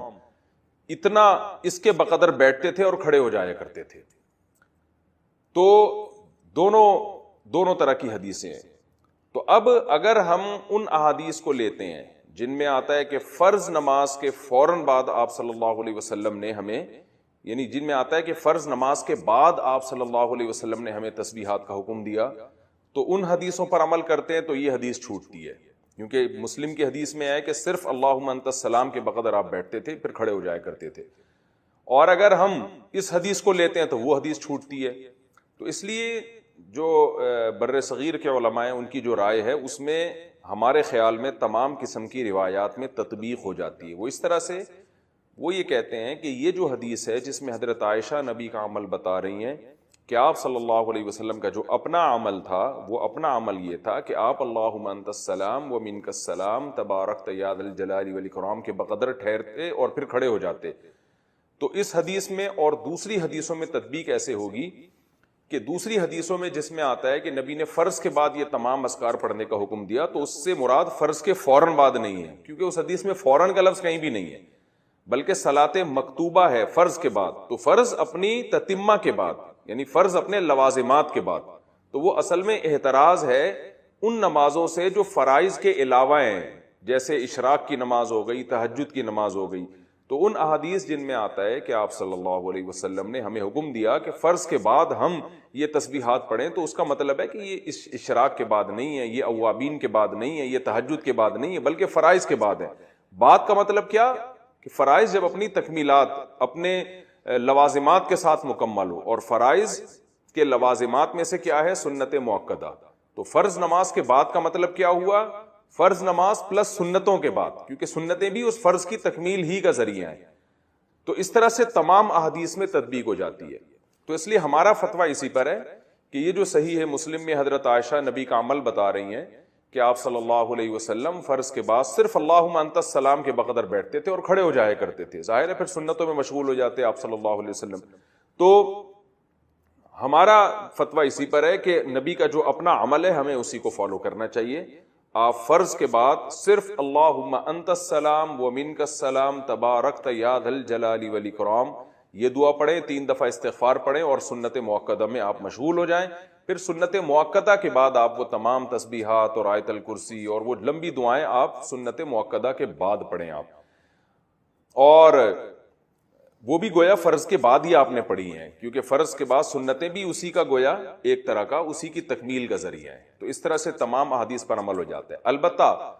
اتنا اس کے بقدر بیٹھتے تھے اور کھڑے ہو جایا کرتے تھے. تو دونوں طرح کی حدیثیں ہیں. تو اب اگر ہم ان احادیث کو لیتے ہیں جن میں آتا ہے کہ فرض نماز کے فوراً بعد آپ صلی اللہ علیہ وسلم نے ہمیں، یعنی جن میں آتا ہے کہ فرض نماز کے بعد آپ صلی اللہ علیہ وسلم نے ہمیں تسبیحات کا حکم دیا، تو ان حدیثوں پر عمل کرتے ہیں تو یہ حدیث چھوٹتی ہے. کیونکہ مسلم کی حدیث میں ہے کہ صرف اللہم انت السلام کے بقدر آپ بیٹھتے تھے پھر کھڑے ہو جایا کرتے تھے. اور اگر ہم اس حدیث کو لیتے ہیں تو وہ حدیث چھوٹتی ہے. تو اس لیے جو بر صغیر کے علماء ہیں ان کی جو رائے ہے اس میں ہمارے خیال میں تمام قسم کی روایات میں تطبیق ہو جاتی ہے. وہ اس طرح سے وہ یہ کہتے ہیں کہ یہ جو حدیث ہے جس میں حضرت عائشہ نبی کا عمل بتا رہی ہیں کہ آپ صلی اللہ علیہ وسلم کا جو اپنا عمل تھا، وہ اپنا عمل یہ تھا کہ آپ اللہم انت السلام ومنک السلام تبارکت یا ذا الجلال والاکرام کے بقدر ٹھہرتے اور پھر کھڑے ہو جاتے. تو اس حدیث میں اور دوسری حدیثوں میں تطبیق ایسے ہوگی کہ دوسری حدیثوں میں جس میں آتا ہے کہ نبی نے فرض کے بعد یہ تمام اذکار پڑھنے کا حکم دیا، تو اس سے مراد فرض کے فوراً بعد نہیں ہے، کیونکہ اس حدیث میں فوراً کا لفظ کہیں بھی نہیں ہے، بلکہ صلاۃ مکتوبہ ہے فرض کے بعد. تو فرض اپنی تتمہ کے بعد، یعنی فرض اپنے لوازمات کے بعد. تو وہ اصل میں احتراز ہے ان نمازوں سے جو فرائض کے علاوہ ہیں، جیسے اشراق کی نماز ہو گئی، تہجد کی نماز ہو گئی. تو ان احادیث جن میں آتا ہے کہ آپ صلی اللہ علیہ وسلم نے ہمیں حکم دیا کہ فرض کے بعد ہم یہ تسبیحات پڑھیں، تو اس کا مطلب ہے کہ یہ اشراق کے بعد نہیں ہے، یہ اوابین کے بعد نہیں ہے، یہ تہجد کے بعد نہیں ہے، بلکہ فرائض کے بعد ہے. بعد کا مطلب کیا کہ فرائض جب اپنی تکمیلات، اپنے لوازمات کے ساتھ مکمل ہو، اور فرائض کے لوازمات میں سے کیا ہے؟ سنت مؤکدہ. تو فرض نماز کے بعد کا مطلب کیا ہوا؟ فرض نماز پلس سنتوں کے بعد، کیونکہ سنتیں بھی اس فرض کی تکمیل ہی کا ذریعہ ہیں. تو اس طرح سے تمام احادیث میں تطبیق ہو جاتی ہے. تو اس لیے ہمارا فتویٰ اسی پر ہے کہ یہ جو صحیح ہے مسلم میں حضرت عائشہ نبی کا عمل بتا رہی ہیں کہ آپ صلی اللہ علیہ وسلم فرض کے بعد صرف اللہم انت السلام کے بقدر بیٹھتے تھے اور کھڑے ہو جایا کرتے تھے. ظاہر ہے پھر سنتوں میں مشغول ہو جاتے آپ صلی اللہ علیہ وسلم. تو ہمارا فتویٰ اسی پر ہے کہ نبی کا جو اپنا عمل ہے ہمیں اسی کو فالو کرنا چاہیے. آپ فرض کے بعد صرف اللہم انت السلام ومنک السلام تبارکت یا ذا الجلال والاکرام یہ دعا پڑھیں، 3 دفعہ استغفار پڑھیں اور سنت مؤکدہ میں آپ مشغول ہو جائیں. پھر سنت مؤکدہ کے بعد آپ وہ تمام تسبیحات اور آیت الکرسی اور وہ لمبی دعائیں آپ سنت مؤکدہ کے بعد پڑھیں آپ. اور وہ بھی گویا فرض کے بعد ہی آپ نے پڑھی ہیں، کیونکہ فرض کے بعد سنتیں بھی اسی کا گویا ایک طرح کا اسی کی تکمیل کا ذریعہ ہے. تو اس طرح سے تمام احادیث پر عمل ہو جاتا ہے. البتہ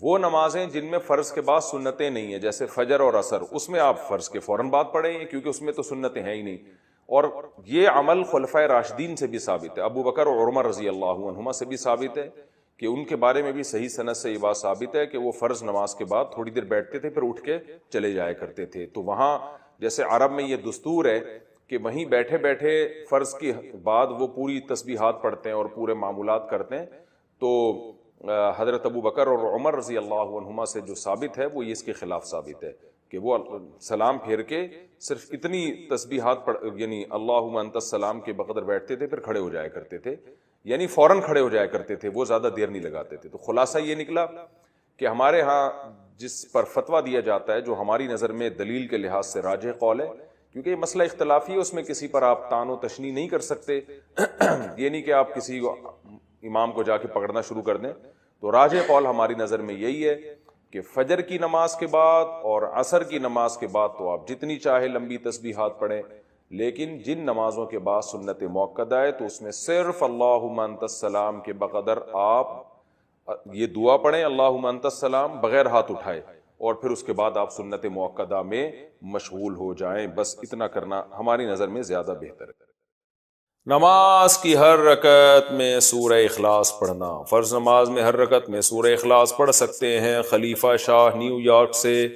وہ نمازیں جن میں فرض کے بعد سنتیں نہیں ہیں، جیسے فجر اور عصر، اس میں آپ فرض کے فوراً بعد پڑھیں کیونکہ اس میں تو سنتیں ہیں ہی نہیں. اور یہ عمل خلفائے راشدین سے بھی ثابت ہے، ابو بکر اور عمر رضی اللہ عنہما سے بھی ثابت ہے کہ ان کے بارے میں بھی صحیح سند سے یہ بات ثابت ہے کہ وہ فرض نماز کے بعد تھوڑی دیر بیٹھتے تھے پھر اٹھ کے چلے جایا کرتے تھے. تو وہاں جیسے عرب میں یہ دستور ہے کہ وہیں بیٹھے بیٹھے فرض کے بعد وہ پوری تسبیحات پڑھتے ہیں اور پورے معمولات کرتے ہیں. تو حضرت ابو بکر اور عمر رضی اللہ عنہما سے جو ثابت ہے وہ یہ اس کے خلاف ثابت ہے کہ وہ سلام پھیر کے صرف اتنی تسبیحات یعنی اللہم انت السلام کے بقدر بیٹھتے تھے پھر کھڑے ہو جایا کرتے تھے، یعنی فوراً کھڑے ہو جایا کرتے تھے، وہ زیادہ دیر نہیں لگاتے تھے. تو خلاصہ یہ نکلا کہ ہمارے ہاں جس پر فتویٰ دیا جاتا ہے جو ہماری نظر میں دلیل کے لحاظ سے راجح قول ہے، کیونکہ یہ مسئلہ اختلافی ہے، اس میں کسی پر آپ طعن و تشنیع نہیں کر سکتے. یہ نہیں کہ آپ کسی امام کو جا کے پکڑنا شروع کر دیں. تو راجح قول ہماری نظر میں یہی ہے کہ فجر کی نماز کے بعد اور عصر کی نماز کے بعد تو آپ جتنی چاہے لمبی تسبیحات پڑھیں، لیکن جن نمازوں کے بعد سنت موقدہ ہے تو اس میں صرف اللہم انت السلام کے بقدر آپ یہ دعا پڑھیں اللہم انت السلام بغیر ہاتھ اٹھائے، اور پھر اس کے بعد آپ سنت موقدہ میں مشغول ہو جائیں. بس اتنا کرنا ہماری نظر میں زیادہ بہتر ہے. نماز کی ہر رکعت میں سورہ اخلاص پڑھنا. فرض نماز میں ہر رکعت میں سورہ اخلاص پڑھ سکتے ہیں. خلیفہ شاہ نیو یارک سے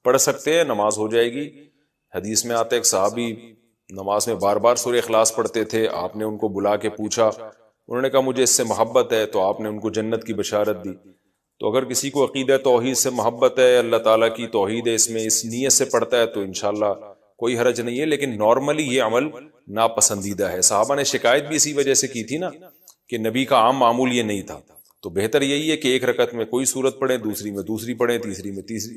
پڑھ سکتے ہیں، نماز ہو جائے گی. حدیث میں آتا ہے ایک صحابی نماز میں بار بار سورہ اخلاص پڑھتے تھے. آپ نے ان کو بلا کے پوچھا، انہوں نے کہا مجھے اس سے محبت ہے، تو آپ نے ان کو جنت کی بشارت دی. تو اگر کسی کو عقیدہ توحید سے محبت ہے، اللہ تعالیٰ کی توحید ہے اس میں، اس نیت سے پڑھتا ہے تو انشاءاللہ کوئی حرج نہیں ہے. لیکن نارملی یہ عمل ناپسندیدہ ہے. صحابہ نے شکایت بھی اسی وجہ سے کی تھی نا کہ نبی کا عام معمول یہ نہیں تھا. تو بہتر یہی ہے کہ ایک رکعت میں کوئی سورت پڑھیں، دوسری میں دوسری پڑھیں، تیسری میں تیسری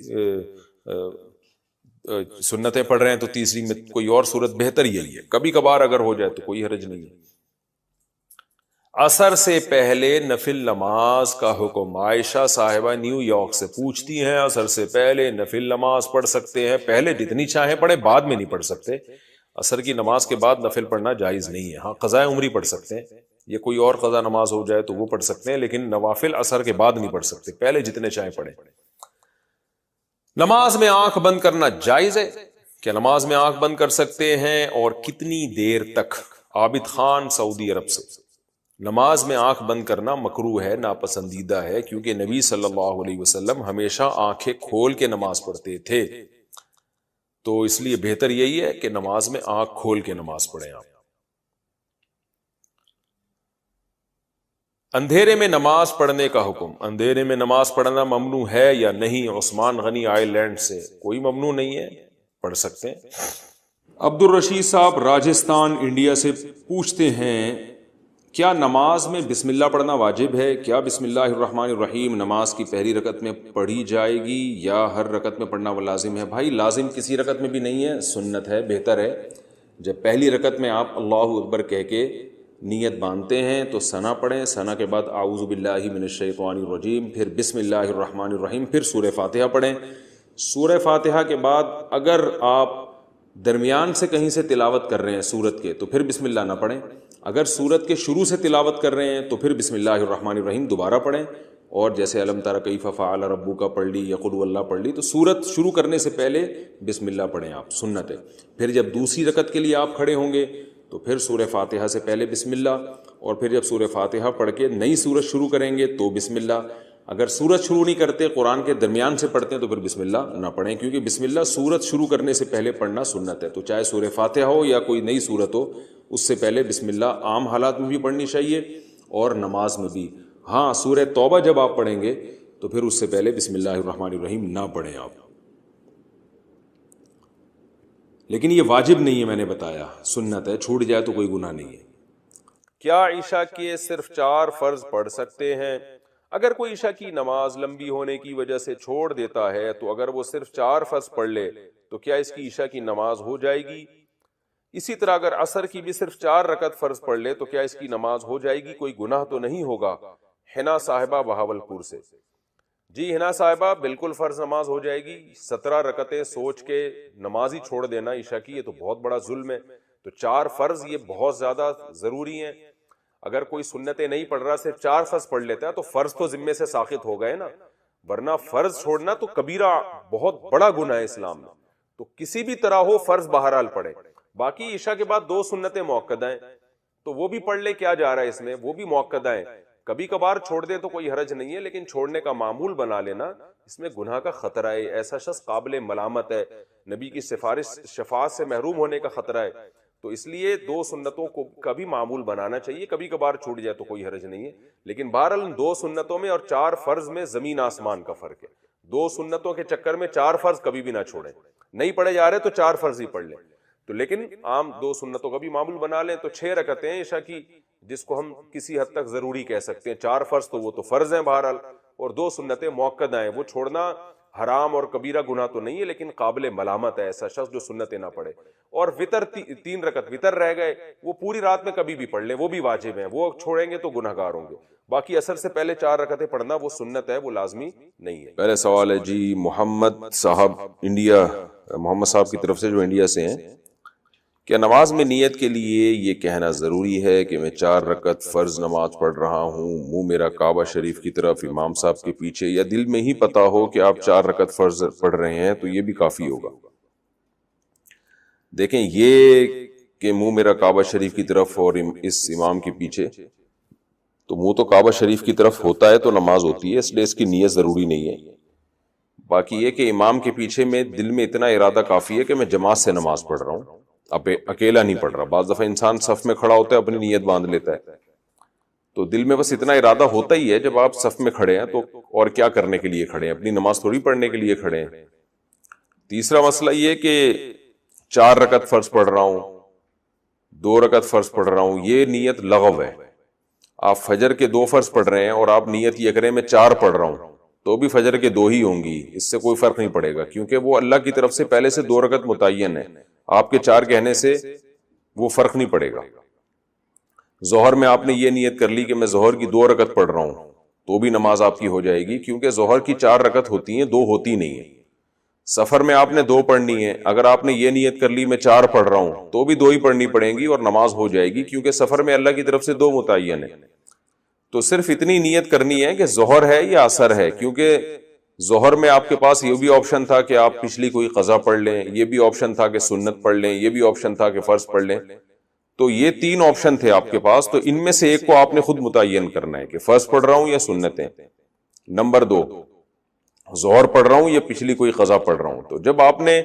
سنتیں پڑھ رہے ہیں تو تیسری میں کوئی اور سورت. بہتر یہی ہے. کبھی کبھار اگر ہو جائے تو کوئی حرج نہیں ہے. عصر سے پہلے نفل نماز کا حکم. عائشہ صاحبہ نیو یارک سے پوچھتی ہیں عصر سے پہلے نفل نماز پڑھ سکتے ہیں؟ پہلے جتنی چاہیں پڑھیں، بعد میں نہیں پڑھ سکتے. عصر کی نماز کے بعد نفل پڑھنا جائز نہیں ہے. ہاں قضاء عمری پڑھ سکتے ہیں، یہ کوئی اور قضا نماز ہو جائے تو وہ پڑھ سکتے ہیں، لیکن نوافل عصر کے بعد نہیں پڑھ سکتے. پہلے جتنے چاہیں پڑھیں. نماز میں آنکھ بند کرنا جائز ہے؟ کیا نماز میں آنکھ بند کر سکتے ہیں اور کتنی دیر تک؟ عابد خان سعودی عرب سے. نماز میں آنکھ بند کرنا مکروہ ہے، ناپسندیدہ ہے، کیونکہ نبی صلی اللہ علیہ وسلم ہمیشہ آنکھیں کھول کے نماز پڑھتے تھے. تو اس لیے بہتر یہی ہے کہ نماز میں آنکھ کھول کے نماز پڑھیں آپ. اندھیرے میں نماز پڑھنے کا حکم. اندھیرے میں نماز پڑھنا ممنوع ہے یا نہیں؟ عثمان غنی آئر لینڈ سے. کوئی ممنوع نہیں ہے، پڑھ سکتے ہیں. عبد الرشید صاحب راجستھان انڈیا سے پوچھتے ہیں کیا نماز میں بسم اللہ پڑھنا واجب ہے؟ کیا بسم اللہ الرحمن الرحیم نماز کی پہلی رکعت میں پڑھی جائے گی یا ہر رکعت میں پڑھنا وہ لازم ہے؟ بھائی لازم کسی رکعت میں بھی نہیں ہے، سنت ہے، بہتر ہے. جب پہلی رکعت میں آپ اللہ اکبر کہہ کے نیت باندھتے ہیں تو ثنا پڑھیں، ثنا کے بعد اعوذ باللہ من الشیطان الرجیم، پھر بسم اللہ الرحمن الرحیم، پھر سورہ فاتحہ پڑھیں. سورہ فاتحہ کے بعد اگر آپ درمیان سے کہیں سے تلاوت کر رہے ہیں سورت کے تو پھر بسم اللہ نہ پڑھیں. اگر سورت کے شروع سے تلاوت کر رہے ہیں تو پھر بسم اللہ الرحمن الرحیم دوبارہ پڑھیں. اور جیسے الم تر کیف فعل ربک پڑھ لی یا قل واللہ پڑھ لی، تو سورت شروع کرنے سے پہلے بسم اللہ پڑھیں آپ، سنت ہے. پھر جب دوسری رکعت کے لیے آپ کھڑے ہوں گے تو پھر سورہ فاتحہ سے پہلے بسم اللہ، اور پھر جب سورہ فاتحہ پڑھ کے نئی سورت شروع کریں گے تو بسم اللہ. اگر سورت شروع نہیں کرتے، قرآن کے درمیان سے پڑھتے ہیں تو پھر بسم اللہ نہ پڑھیں، کیونکہ بسم اللہ سورت شروع کرنے سے پہلے پڑھنا سنت ہے. تو چاہے سورہ فاتحہ ہو یا کوئی نئی سورت ہو، اس سے پہلے بسم اللہ عام حالات میں بھی پڑھنی چاہیے اور نماز میں بھی. ہاں سورہ توبہ جب آپ پڑھیں گے تو پھر اس سے پہلے بسم اللہ الرحمن الرحیم نہ پڑھیں آپ. لیکن یہ واجب نہیں ہے، میں نے بتایا سنت ہے، چھوٹ جائے تو کوئی گناہ نہیں ہے. کیا عشاء کے صرف 4 فرض پڑھ سکتے ہیں؟ اگر کوئی عشاء کی نماز لمبی ہونے کی وجہ سے چھوڑ دیتا ہے تو اگر وہ صرف 4 فرض پڑھ لے تو کیا اس کی عشاء کی نماز ہو جائے گی؟ اسی طرح اگر عصر کی بھی صرف 4 رکعت فرض پڑھ لے تو کیا اس کی نماز ہو جائے گی؟ کوئی گناہ تو نہیں ہوگا؟ حنا صاحبہ بہاولپور سے. جی حنا صاحبہ بالکل فرض نماز ہو جائے گی. 17 رکعتیں سوچ کے نماز ہی چھوڑ دینا عشاء کی، یہ تو بہت بڑا ظلم ہے. تو 4 فرض یہ بہت زیادہ ضروری ہیں. اگر کوئی سنتیں نہیں پڑھ رہا، صرف 4 فرض پڑھ لیتا ہے تو فرض تو ذمے سے ساقط ہو گئے نا، ورنہ فرض چھوڑنا تو کبیرہ بہت بڑا گناہ ہے اسلام میں. تو کسی بھی طرح ہو فرض بہرحال پڑھے. باقی عشاء کے بعد 2 سنتیں موقدہ ہیں تو وہ بھی پڑھ لے، کیا جا رہا ہے اس میں، وہ بھی موقدہ ہیں. کبھی کبھار چھوڑ دے تو کوئی حرج نہیں ہے، لیکن چھوڑنے کا معمول بنا لینا اس میں گناہ کا خطرہ ہے. ایسا شخص قابل ملامت ہے، نبی کی سفارش شفاعت سے محروم ہونے کا خطرہ ہے. تو اس لیے 2 سنتوں کو کبھی معمول بنانا چاہیے. کبھی کبھار چھوٹ جائے تو کوئی حرج نہیں ہے، لیکن بہرحال 2 سنتوں میں اور 4 فرض میں زمین آسمان کا فرق ہے. 2 سنتوں کے چکر میں 4 فرض کبھی بھی نہ چھوڑیں. نہیں پڑھے جا رہے تو 4 فرض ہی پڑھ لیں. تو لیکن عام 2 سنتوں کا بھی معمول بنا لیں تو 6 رکعتیں عشاء کی، جس کو ہم کسی حد تک ضروری کہہ سکتے ہیں. 4 فرض تو وہ تو فرض ہیں بہرحال، اور 2 سنتیں موقدہ ہیں. وہ چھوڑنا حرام اور کبیرہ گناہ تو نہیں ہے، لیکن قابل ملامت ہے ایسا شخص جو سنتیں نہ پڑھے. اور وتر 3 رکعت وتر رہ گئے، وہ پوری رات میں کبھی بھی پڑھ لیں، وہ بھی واجب ہیں. وہ چھوڑیں گے تو گناہ گار ہوں گے. باقی عصر سے پہلے 4 رکعتیں پڑھنا وہ سنت ہے، وہ لازمی نہیں ہے. پہلے سوال ہے جی محمد صاحب انڈیا، محمد صاحب کی طرف سے جو انڈیا سے ہیں، کیا نماز میں نیت کے لیے یہ کہنا ضروری ہے کہ میں 4 رکعت فرض نماز پڑھ رہا ہوں، منہ میرا کعبہ شریف کی طرف، امام صاحب کے پیچھے، یا دل میں ہی پتا ہو کہ آپ 4 رکعت فرض پڑھ رہے ہیں تو یہ بھی کافی ہوگا؟ دیکھیں، یہ کہ منہ میرا کعبہ شریف کی طرف اور اس امام کے پیچھے، تو منہ تو کعبہ شریف کی طرف ہوتا ہے تو نماز ہوتی ہے، اس لیے اس کی نیت ضروری نہیں ہے۔ باقی یہ کہ امام کے پیچھے میں دل میں اتنا ارادہ کافی ہے کہ میں جماعت سے نماز پڑھ رہا ہوں، اب اکیلا نہیں پڑھ رہا۔ بعض دفعہ انسان صف میں کھڑا ہوتا ہے، اپنی نیت باندھ لیتا ہے، تو دل میں بس اتنا ارادہ ہوتا ہی ہے جب آپ صف میں کھڑے ہیں، تو اور کیا کرنے کے لیے کھڑے ہیں؟ اپنی نماز تھوڑی پڑھنے کے لیے کھڑے ہیں۔ تیسرا مسئلہ یہ کہ 4 رکعت فرض پڑھ رہا ہوں، 2 رکعت فرض پڑھ رہا ہوں، یہ نیت لغو ہے۔ آپ فجر کے 2 فرض پڑھ رہے ہیں اور آپ نیت یہ کریں میں 4 پڑھ رہا ہوں، تو بھی فجر کے 2 ہی ہوں گی، اس سے کوئی فرق نہیں پڑے گا، کیونکہ وہ اللہ کی طرف سے پہلے سے 2 رکعت متعین ہے، آپ کے 4 کہنے سے وہ فرق نہیں پڑے گا۔ ظہر میں آپ نے یہ نیت کر لی کہ میں ظہر کی 2 رکعت پڑھ رہا ہوں، تو بھی نماز آپ کی ہو جائے گی، کیونکہ ظہر کی 4 رکعت ہوتی ہیں، 2 ہوتی نہیں ہیں۔ سفر میں آپ نے 2 پڑھنی ہے، اگر آپ نے یہ نیت کر لی میں 4 پڑھ رہا ہوں تو بھی 2 ہی پڑھنی پڑیں گی اور نماز ہو جائے گی، کیونکہ سفر میں اللہ کی طرف سے 2 متعین ہے۔ تو صرف اتنی نیت کرنی ہے کہ ظہر ہے یا عصر ہے، کیونکہ ظہر میں آپ کے پاس یہ بھی آپشن تھا کہ آپ پچھلی کوئی قضا پڑھ لیں، یہ بھی آپشن تھا کہ سنت پڑھ لیں، یہ بھی آپشن تھا کہ فرض پڑھ لیں، تو یہ 3 آپشن تھے آپ کے پاس، تو ان میں سے ایک کو آپ نے خود متعین کرنا ہے کہ فرض پڑھ رہا ہوں یا سنتیں۔ نمبر 2، ظہر پڑھ رہا ہوں یا پچھلی کوئی قضا پڑھ رہا ہوں۔ تو جب آپ نے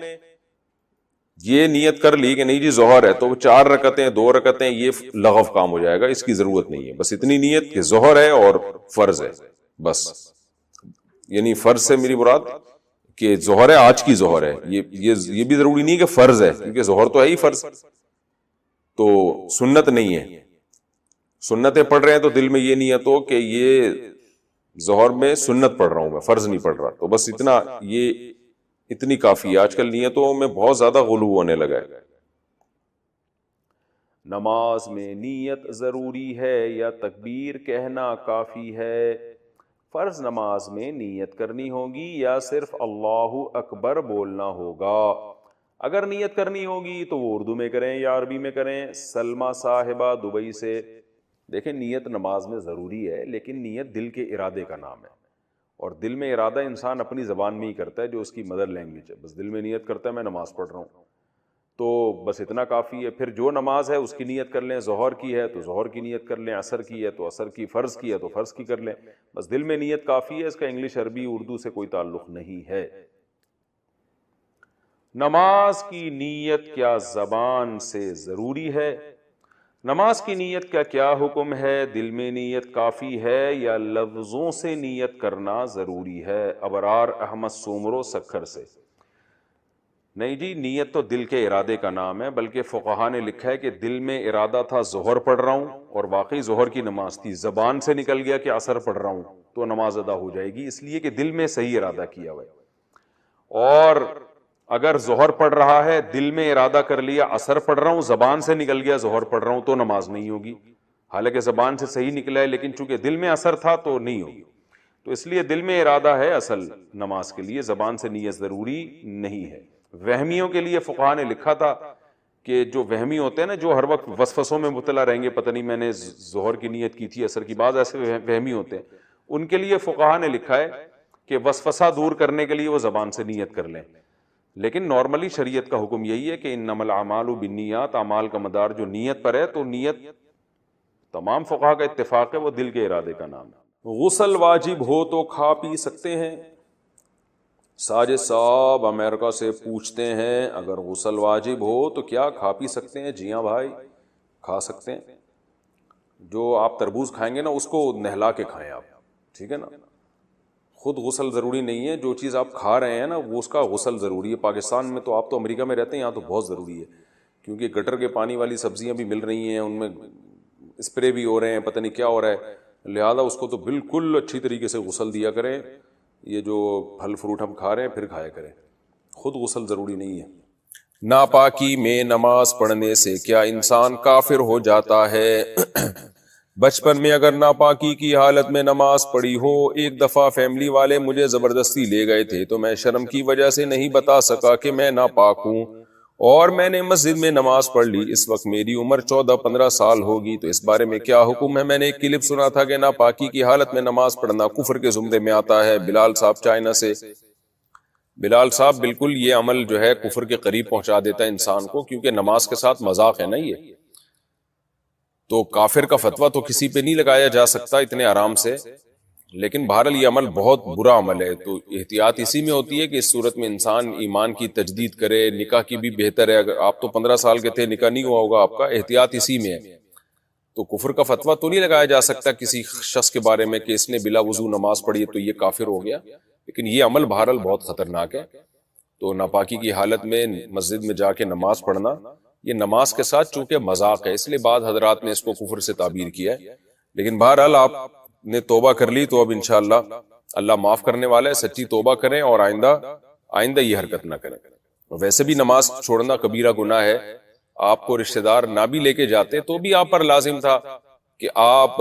یہ نیت کر لی کہ نہیں جی ظہر ہے، تو 4 رکعتیں 2 رکعتیں یہ لغو کام ہو جائے گا، اس کی ضرورت نہیں ہے۔ بس اتنی نیت کہ ظہر ہے اور فرض ہے، بس۔ یعنی فرض سے میری مراد کہ ظہر ہے، آج کی ظہر ہے، یہ بھی ضروری نہیں کہ فرض ہے، کیونکہ ظہر تو ہے ہی فرض، تو سنت نہیں ہے۔ سنتیں پڑھ رہے ہیں تو دل میں یہ نیت ہو کہ یہ ظہر میں سنت پڑھ رہا ہوں، میں فرض نہیں پڑھ رہا، تو بس اتنی کافی ہے۔ آج کل نیتوں میں بہت زیادہ غلو ہونے لگا ہے۔ نماز میں نیت ضروری ہے یا تکبیر کہنا کافی ہے؟ فرض نماز میں نیت کرنی ہوگی یا صرف اللہ اکبر بولنا ہوگا؟ اگر نیت کرنی ہوگی تو وہ اردو میں کریں یا عربی میں کریں۔ سلمہ صاحبہ دبئی سے، دیکھیں نیت نماز میں ضروری ہے، لیکن نیت دل کے ارادے کا نام ہے، اور دل میں ارادہ انسان اپنی زبان میں ہی کرتا ہے جو اس کی مدر لینگویج ہے۔ بس دل میں نیت کرتا ہے میں نماز پڑھ رہا ہوں، تو بس اتنا کافی ہے۔ پھر جو نماز ہے اس کی نیت کر لیں، ظہر کی ہے تو ظہر کی نیت کر لیں، عصر کی ہے تو عصر کی، فرض کی ہے تو فرض کی کر لیں، بس دل میں نیت کافی ہے، اس کا انگلش عربی اردو سے کوئی تعلق نہیں ہے۔ نماز کی نیت کیا زبان سے ضروری ہے؟ نماز کی نیت کا کیا حکم ہے؟ دل میں نیت کافی ہے یا لفظوں سے نیت کرنا ضروری ہے؟ ابرار احمد سومرو سکھر سے۔ نہیں جی، نیت تو دل کے ارادے کا نام ہے، بلکہ فقہا نے لکھا ہے کہ دل میں ارادہ تھا ظہر پڑھ رہا ہوں اور واقعی ظہر کی نماز تھی، زبان سے نکل گیا کہ عصر پڑھ رہا ہوں تو نماز ادا ہو جائے گی، اس لیے کہ دل میں صحیح ارادہ کیا ہوا ہے۔ اور اگر ظہر پڑھ رہا ہے، دل میں ارادہ کر لیا عصر پڑھ رہا ہوں، زبان سے نکل گیا ظہر پڑھ رہا ہوں، تو نماز نہیں ہوگی، حالانکہ زبان سے صحیح نکلا ہے لیکن چونکہ دل میں اثر تھا تو نہیں ہوگی۔ تو اس لیے دل میں ارادہ ہے اصل نماز کے لیے، زبان سے نیت ضروری نہیں ہے۔ وہمیوں کے لیے فقہا نے لکھا تھا کہ جو وہمی ہوتے ہیں نا، جو ہر وقت وسوسوں میں مبتلا رہیں گے، پتہ نہیں میں نے ظہر کی نیت کی تھی عصر کی، بعض ایسے وہمی ہوتے ہیں، ان کے لیے فقہا نے لکھا ہے کہ وسوسہ دور کرنے کے لیے وہ زبان سے نیت کر لیں، لیکن نارملی شریعت کا حکم یہی ہے کہ انما الاعمال بالنیات، اعمال کا مدار جو نیت پر ہے، تو نیت تمام فقہا کا اتفاق ہے وہ دل کے ارادے کا نام ہے۔ غسل واجب ہو تو کھا پی سکتے ہیں؟ ساجد صاحب امریکہ سے پوچھتے ہیں اگر غسل واجب ہو تو کیا کھا پی سکتے ہیں؟ جی ہاں بھائی، کھا سکتے ہیں۔ جو آپ تربوز کھائیں گے نا اس کو نہلا کے کھائیں آپ، ٹھیک ہے نا، خود غسل ضروری نہیں ہے، جو چیز آپ کھا رہے ہیں نا وہ اس کا غسل ضروری ہے۔ پاکستان میں تو، آپ تو امریکہ میں رہتے ہیں، یہاں تو بہت ضروری ہے، کیونکہ گٹر کے پانی والی سبزیاں بھی مل رہی ہیں، ان میں اسپرے بھی ہو رہے ہیں، پتہ نہیں کیا ہو رہا ہے، لہذا اس کو تو بالکل اچھی طریقے سے غسل دیا کریں۔ یہ جو پھل فروٹ ہم کھا رہے ہیں پھر کھایا کریں، خود غسل ضروری نہیں ہے۔ ناپاکی میں نماز پڑھنے سے کیا انسان کافر ہو جاتا ہے؟ بچپن میں اگر ناپاکی کی حالت میں نماز پڑھی ہو، ایک دفعہ فیملی والے مجھے زبردستی لے گئے تھے تو میں شرم کی وجہ سے نہیں بتا سکا کہ میں ناپاک ہوں، اور میں نے مسجد میں نماز پڑھ لی، اس وقت میری عمر 14-15 سال ہوگی، تو اس بارے میں کیا حکم ہے؟ میں نے ایک کلپ سنا تھا کہ ناپاکی کی حالت میں نماز پڑھنا کفر کے زمرے میں آتا ہے۔ بلال صاحب چائنا سے۔ بلال صاحب بالکل یہ عمل جو ہے کفر کے قریب پہنچا دیتا ہے انسان کو، کیونکہ نماز کے ساتھ مذاق ہے نا یہ، تو کافر کا فتویٰ تو کسی پہ نہیں لگایا جا سکتا اتنے آرام سے، لیکن بہرحال یہ عمل بہت برا عمل ہے۔ تو احتیاط اسی میں ہوتی ہے کہ اس صورت میں انسان ایمان کی تجدید کرے، نکاح کی بھی بہتر ہے۔ اگر آپ تو 15 سال کے تھے، نکاح نہیں ہوا ہوگا آپ کا، احتیاط اسی میں ہے۔ تو کفر کا فتویٰ تو نہیں لگایا جا سکتا کسی شخص کے بارے میں کہ اس نے بلا وضو نماز پڑھی ہے تو یہ کافر ہو گیا، لیکن یہ عمل بہرحال بہت خطرناک ہے۔ تو ناپاکی کی حالت میں مسجد میں جا کے نماز پڑھنا یہ نماز کے ساتھ چونکہ مذاق ہے، اس لیے بعض حضرات نے اس کو کفر سے تعبیر کیا ہے، لیکن بہرحال آپ نے توبہ کر لی تو اب انشاءاللہ اللہ معاف کرنے والا ہے۔ سچی توبہ کریں اور آئندہ یہ حرکت نہ کریں۔ ویسے بھی نماز چھوڑنا کبیرہ گناہ ہے، آپ کو رشتہ دار نہ بھی لے کے جاتے تو بھی آپ پر لازم تھا کہ آپ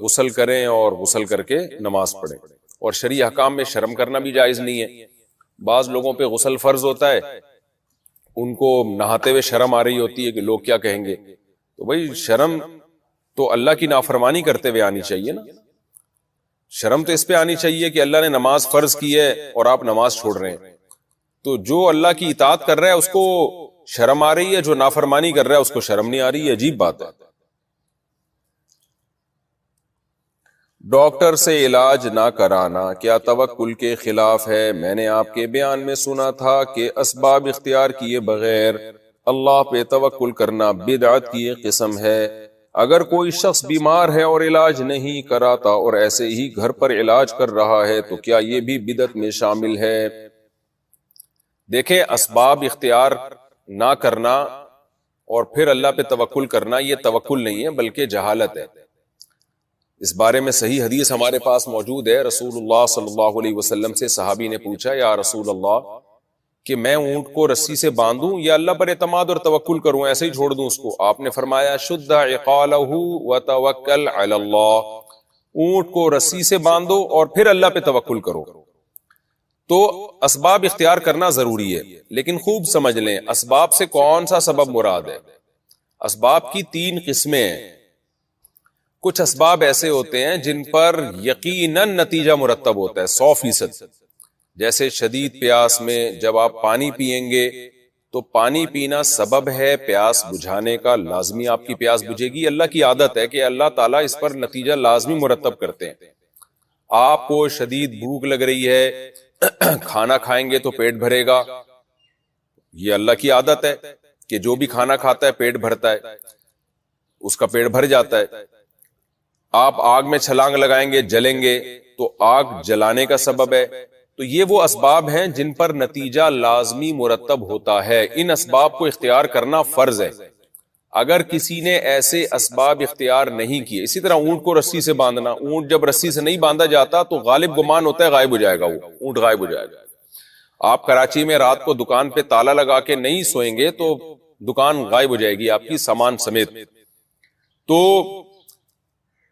غسل کریں اور غسل کر کے نماز پڑھیں، اور شرعی احکام میں شرم کرنا بھی جائز نہیں ہے۔ بعض لوگوں پہ غسل فرض ہوتا ہے، ان کو نہاتے ہوئے شرم آ رہی ہوتی ہے کہ لوگ کیا کہیں گے، تو بھائی شرم تو اللہ کی نافرمانی کرتے ہوئے آنی چاہیے نا، شرم تو اس پہ آنی چاہیے کہ اللہ نے نماز فرض کی ہے اور آپ نماز چھوڑ رہے ہیں، تو جو اللہ کی اطاعت کر رہا ہے اس کو شرم آ رہی ہے، جو نافرمانی کر رہا ہے اس کو شرم نہیں آ رہی ہے، عجیب بات ہے۔ ڈاکٹر سے علاج نہ کرانا کیا توکل کے خلاف ہے؟ میں نے آپ کے بیان میں سنا تھا کہ اسباب اختیار کیے بغیر اللہ پہ توکل کرنا بدعت کی ایک قسم ہے۔ اگر کوئی شخص بیمار ہے اور علاج نہیں کراتا اور ایسے ہی گھر پر علاج کر رہا ہے تو کیا یہ بھی بدعت میں شامل ہے؟ دیکھیں، اسباب اختیار نہ کرنا اور پھر اللہ پہ توکل کرنا یہ توکل نہیں ہے بلکہ جہالت ہے۔ اس بارے میں صحیح حدیث ہمارے پاس موجود ہے۔ رسول اللہ صلی اللہ علیہ وسلم سے صحابی نے پوچھا، یا رسول اللہ کہ میں اونٹ کو رسی سے باندھوں یا اللہ پر اعتماد اور توکل کروں، ایسے ہی چھوڑ دوں اس کو؟ آپ نے فرمایا، شد عقالہ وتوکل علی اللہ، اونٹ کو رسی سے باندھو اور پھر اللہ پہ توکل کرو۔ تو اسباب اختیار کرنا ضروری ہے، لیکن خوب سمجھ لیں اسباب سے کون سا سبب مراد ہے۔ اسباب کی 3 قسمیں ہیں۔ کچھ اسباب ایسے ہوتے ہیں جن پر یقیناً نتیجہ مرتب ہوتا ہے 100%، جیسے شدید پیاس میں جب آپ پانی پیئیں گے تو پانی پینا سبب ہے پیاس بجھانے کا، لازمی آپ کی پیاس بجھے گی، اللہ کی عادت ہے کہ اللہ تعالیٰ اس پر نتیجہ لازمی مرتب کرتے ہیں۔ آپ کو شدید بھوک لگ رہی ہے، کھانا کھائیں گے تو پیٹ بھرے گا، یہ اللہ کی عادت ہے کہ جو بھی کھانا کھاتا ہے پیٹ بھرتا ہے، اس کا پیٹ بھر جاتا ہے۔ آپ آگ میں چھلانگ لگائیں گے، جلیں گے تو آگ جلانے کا سبب ہے۔ تو یہ وہ اسباب ہیں جن پر نتیجہ لازمی مرتب ہوتا ہے، ان اسباب کو اختیار کرنا فرض ہے۔ اگر کسی نے ایسے اسباب اختیار نہیں کیے، اسی طرح اونٹ کو رسی سے باندھنا، اونٹ جب رسی سے نہیں باندھا جاتا تو غالب گمان ہوتا ہے غائب ہو جائے گا، وہ اونٹ غائب ہو جائے گا۔ آپ کراچی میں رات کو دکان پہ تالا لگا کے نہیں سوئیں گے تو دکان غائب ہو جائے گی آپ کی سامان سمیت۔ تو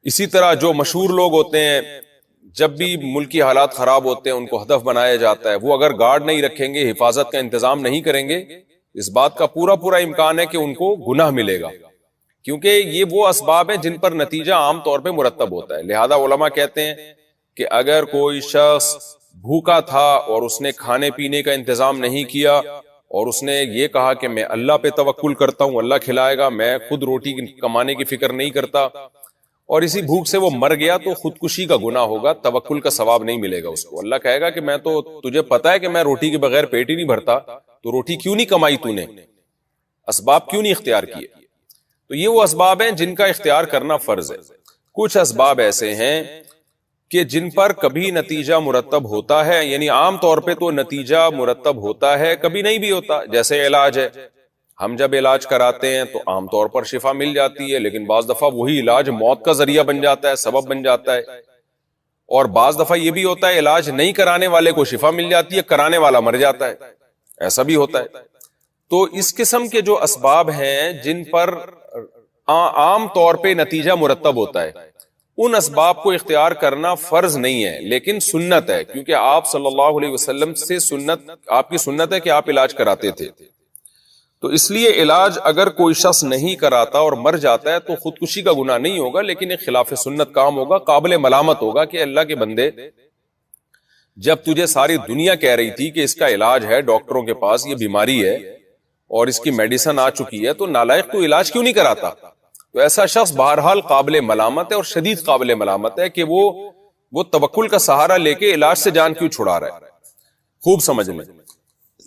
اسی طرح جو مشہور لوگ ہوتے ہیں، جب بھی ملکی حالات خراب ہوتے ہیں ان کو ہدف بنایا جاتا ہے، وہ اگر گارڈ نہیں رکھیں گے، حفاظت کا انتظام نہیں کریں گے، اس بات کا پورا امکان ہے کہ ان کو گناہ ملے گا، کیونکہ یہ وہ اسباب ہیں جن پر نتیجہ عام طور پہ مرتب ہوتا ہے۔ لہذا علماء کہتے ہیں کہ اگر کوئی شخص بھوکا تھا اور اس نے کھانے پینے کا انتظام نہیں کیا اور اس نے یہ کہا کہ میں اللہ پہ توکل کرتا ہوں، اللہ کھلائے گا، میں خود روٹی کمانے کی فکر نہیں کرتا، اور اسی بھوک سے وہ مر گیا تو خودکشی کا گناہ ہوگا، توکل کا ثواب نہیں ملے گا اس کو۔ اللہ کہے گا کہ میں تو تجھے پتا ہے کہ میں روٹی کے بغیر پیٹ ہی نہیں بھرتا، تو روٹی کیوں نہیں کمائی تو نے، اسباب کیوں نہیں اختیار کیے؟ تو یہ وہ اسباب ہیں جن کا اختیار کرنا فرض ہے۔ کچھ اسباب ایسے ہیں کہ جن پر کبھی نتیجہ مرتب ہوتا ہے، یعنی عام طور پہ تو نتیجہ مرتب ہوتا ہے، کبھی نہیں بھی ہوتا، جیسے علاج ہے۔ ہم جب علاج کراتے ہیں تو عام طور پر شفا مل جاتی ہے، لیکن بعض دفعہ وہی علاج موت کا ذریعہ بن جاتا ہے، سبب بن جاتا ہے، اور بعض دفعہ یہ بھی ہوتا ہے علاج نہیں کرانے والے کو شفا مل جاتی ہے، کرانے والا مر جاتا ہے، ایسا بھی ہوتا ہے۔ تو اس قسم کے جو اسباب ہیں جن پر عام طور پہ نتیجہ مرتب ہوتا ہے، ان اسباب کو اختیار کرنا فرض نہیں ہے، لیکن سنت ہے، کیونکہ آپ صلی اللہ علیہ وسلم سے آپ کی سنت ہے کہ آپ علاج کراتے تھے۔ تو اس لیے علاج اگر کوئی شخص نہیں کراتا اور مر جاتا ہے تو خودکشی کا گناہ نہیں ہوگا، لیکن ایک خلاف سنت کام ہوگا، قابل ملامت ہوگا کہ اللہ کے بندے جب تجھے ساری دنیا کہہ رہی تھی کہ اس کا علاج ہے، ڈاکٹروں کے پاس یہ بیماری ہے اور اس کی میڈیسن آ چکی ہے، تو نالائق تو علاج کیوں نہیں کراتا؟ تو ایسا شخص بہرحال قابل ملامت ہے اور شدید قابل ملامت ہے کہ وہ توکل کا سہارا لے کے علاج سے جان کیوں چھڑا رہا ہے۔ خوب سمجھ لیں۔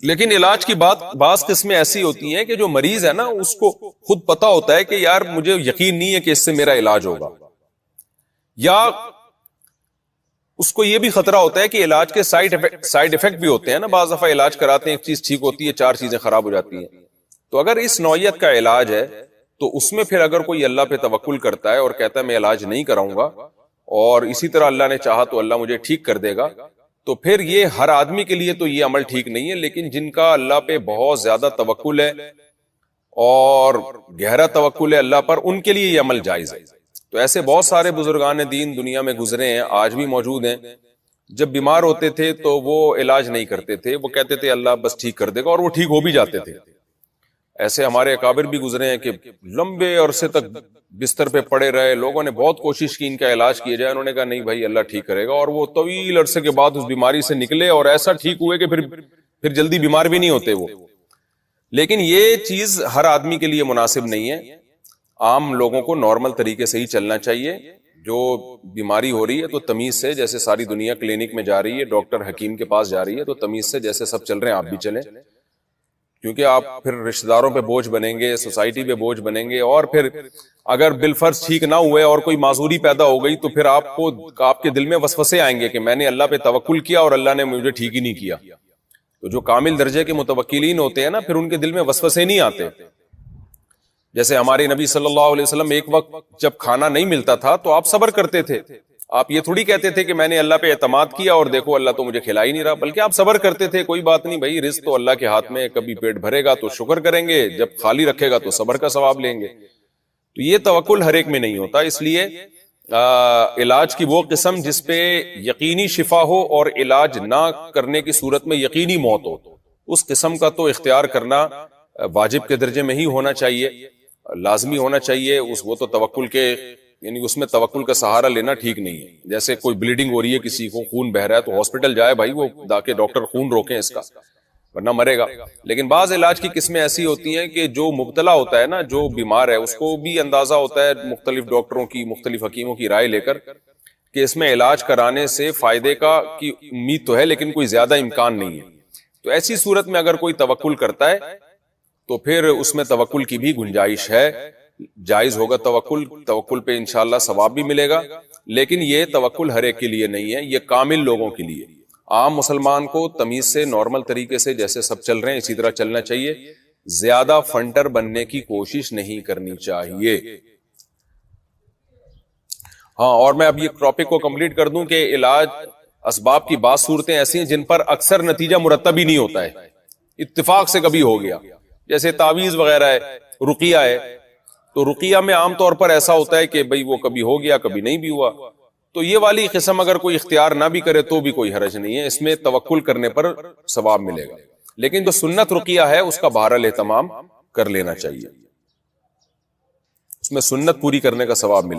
لیکن علاج کی بعض قسمیں ایسی ہوتی ہیں کہ جو مریض ہے نا اس کو خود پتا ہوتا ہے کہ یار مجھے یقین نہیں ہے کہ اس سے میرا علاج ہوگا، یا اس کو یہ بھی خطرہ ہوتا ہے کہ علاج کے سائیڈ افیکٹ بھی ہوتے ہیں نا، بعض دفعہ علاج کراتے ہیں ایک چیز ٹھیک ہوتی ہے، 4 چیزیں خراب ہو جاتی ہیں۔ تو اگر اس نوعیت کا علاج ہے تو اس میں پھر اگر کوئی اللہ پہ توکل کرتا ہے اور کہتا ہے میں علاج نہیں کراؤں گا اور اسی طرح اللہ نے چاہا تو اللہ مجھے ٹھیک کر دے گا، تو پھر یہ ہر آدمی کے لیے تو یہ عمل ٹھیک نہیں ہے، لیکن جن کا اللہ پہ بہت زیادہ توکل ہے اور گہرا توکل ہے اللہ پر، ان کے لیے یہ عمل جائز ہے۔ تو ایسے بہت سارے بزرگان دین دنیا میں گزرے ہیں، آج بھی موجود ہیں، جب بیمار ہوتے تھے تو وہ علاج نہیں کرتے تھے، وہ کہتے تھے اللہ بس ٹھیک کر دے گا، اور وہ ٹھیک ہو بھی جاتے تھے۔ ایسے ہمارے اکابر بھی گزرے ہیں کہ لمبے عرصے تک بستر پہ پڑے رہے، لوگوں نے بہت کوشش کی ان کا علاج کیا جائے، انہوں نے کہا نہیں بھائی اللہ ٹھیک کرے گا، اور وہ طویل عرصے کے بعد اس بیماری سے نکلے اور ایسا ٹھیک ہوئے کہ پھر جلدی بیمار بھی نہیں ہوتے وہ۔ لیکن یہ چیز ہر آدمی کے لیے مناسب نہیں ہے، عام لوگوں کو نارمل طریقے سے ہی چلنا چاہیے۔ جو بیماری ہو رہی ہے تو تمیز سے، جیسے ساری دنیا کلینک میں جا رہی ہے، ڈاکٹر حکیم کے پاس جا رہی ہے، تو تمیز سے جیسے سب چل رہے ہیں آپ بھی چلیں، کیونکہ آپ پھر رشتہ داروں پہ بوجھ بنیں گے، سوسائٹی پہ بوجھ بنیں گے، اور پھر اگر بالفرض ٹھیک نہ ہوئے اور کوئی معذوری پیدا ہو گئی تو پھر آپ کے دل میں وسوسے آئیں گے کہ میں نے اللہ پہ توکل کیا اور اللہ نے مجھے ٹھیک ہی نہیں کیا۔ تو جو کامل درجے کے متوکلین ہوتے ہیں نا، پھر ان کے دل میں وسوسے نہیں آتے۔ جیسے ہمارے نبی صلی اللہ علیہ وسلم ایک وقت جب کھانا نہیں ملتا تھا تو آپ صبر کرتے تھے، آپ یہ تھوڑی کہتے تھے کہ میں نے اللہ پہ اعتماد کیا اور دیکھو اللہ تو مجھے کھلا ہی نہیں رہا، بلکہ آپ صبر کرتے تھے، کوئی بات نہیں بھائی، رزق تو اللہ کے ہاتھ میں، کبھی پیٹ بھرے گا تو شکر کریں گے، جب خالی رکھے گا تو صبر کا ثواب لیں گے۔ تو یہ توکل ہر ایک میں نہیں ہوتا، اس لیے علاج کی وہ قسم جس پہ یقینی شفا ہو اور علاج نہ کرنے کی صورت میں یقینی موت ہو، اس قسم کا تو اختیار کرنا واجب کے درجے میں ہی ہونا چاہیے، لازمی ہونا چاہیے۔ وہ تو توکل کے یعنی اس میں توکل کا سہارا لینا ٹھیک نہیں ہے۔ جیسے کوئی بلیڈنگ ہو رہی ہے، کسی کو خون بہ رہا ہے تو ہاسپٹل جائے بھائی، وہ تاکہ ڈاکٹر خون روکیں اس کا، ورنہ مرے گا۔ لیکن بعض علاج کی قسمیں ایسی ہوتی ہیں کہ جو مبتلا ہوتا ہے نا، جو بیمار ہے، اس کو بھی اندازہ ہوتا ہے مختلف ڈاکٹروں کی، مختلف حکیموں کی رائے لے کر کہ اس میں علاج کرانے سے فائدے کی امید تو ہے لیکن کوئی زیادہ امکان نہیں ہے۔ تو ایسی صورت میں اگر کوئی توکل کرتا ہے تو پھر اس میں توکل کی بھی گنجائش ہے، جائز ہوگا توکل پہ انشاءاللہ ثواب بھی ملے گا، لیکن یہ توکل ہر ایک کے لیے نہیں ہے، یہ کامل لوگوں کے لیے۔ عام مسلمان کو تمیز سے، نارمل طریقے سے جیسے سب چل رہے ہیں اسی طرح چلنا چاہیے، زیادہ فنٹر بننے کی کوشش نہیں کرنی چاہیے۔ ہاں، اور میں اب یہ ٹاپک کو کمپلیٹ کر دوں کہ علاج اسباب کی بعض صورتیں ایسی ہیں جن پر اکثر نتیجہ مرتب ہی نہیں ہوتا ہے، اتفاق سے کبھی ہو گیا، جیسے تعویذ وغیرہ ہے، رقیہ ہے۔ تو رقیہ میں عام طور پر ایسا ہوتا ہے کہ بھئی وہ کبھی ہو گیا کبھی نہیں بھی ہوا، تو یہ والی قسم اگر کوئی اختیار نہ بھی کرے تو بھی کوئی حرج نہیں ہے، اس میں توکل کرنے پر ثواب ملے گا۔ لیکن جو سنت رقیہ ہے اس کا بہرحال اہتمام کر لینا چاہیے، اس میں سنت پوری کرنے کا ثواب ملے گا۔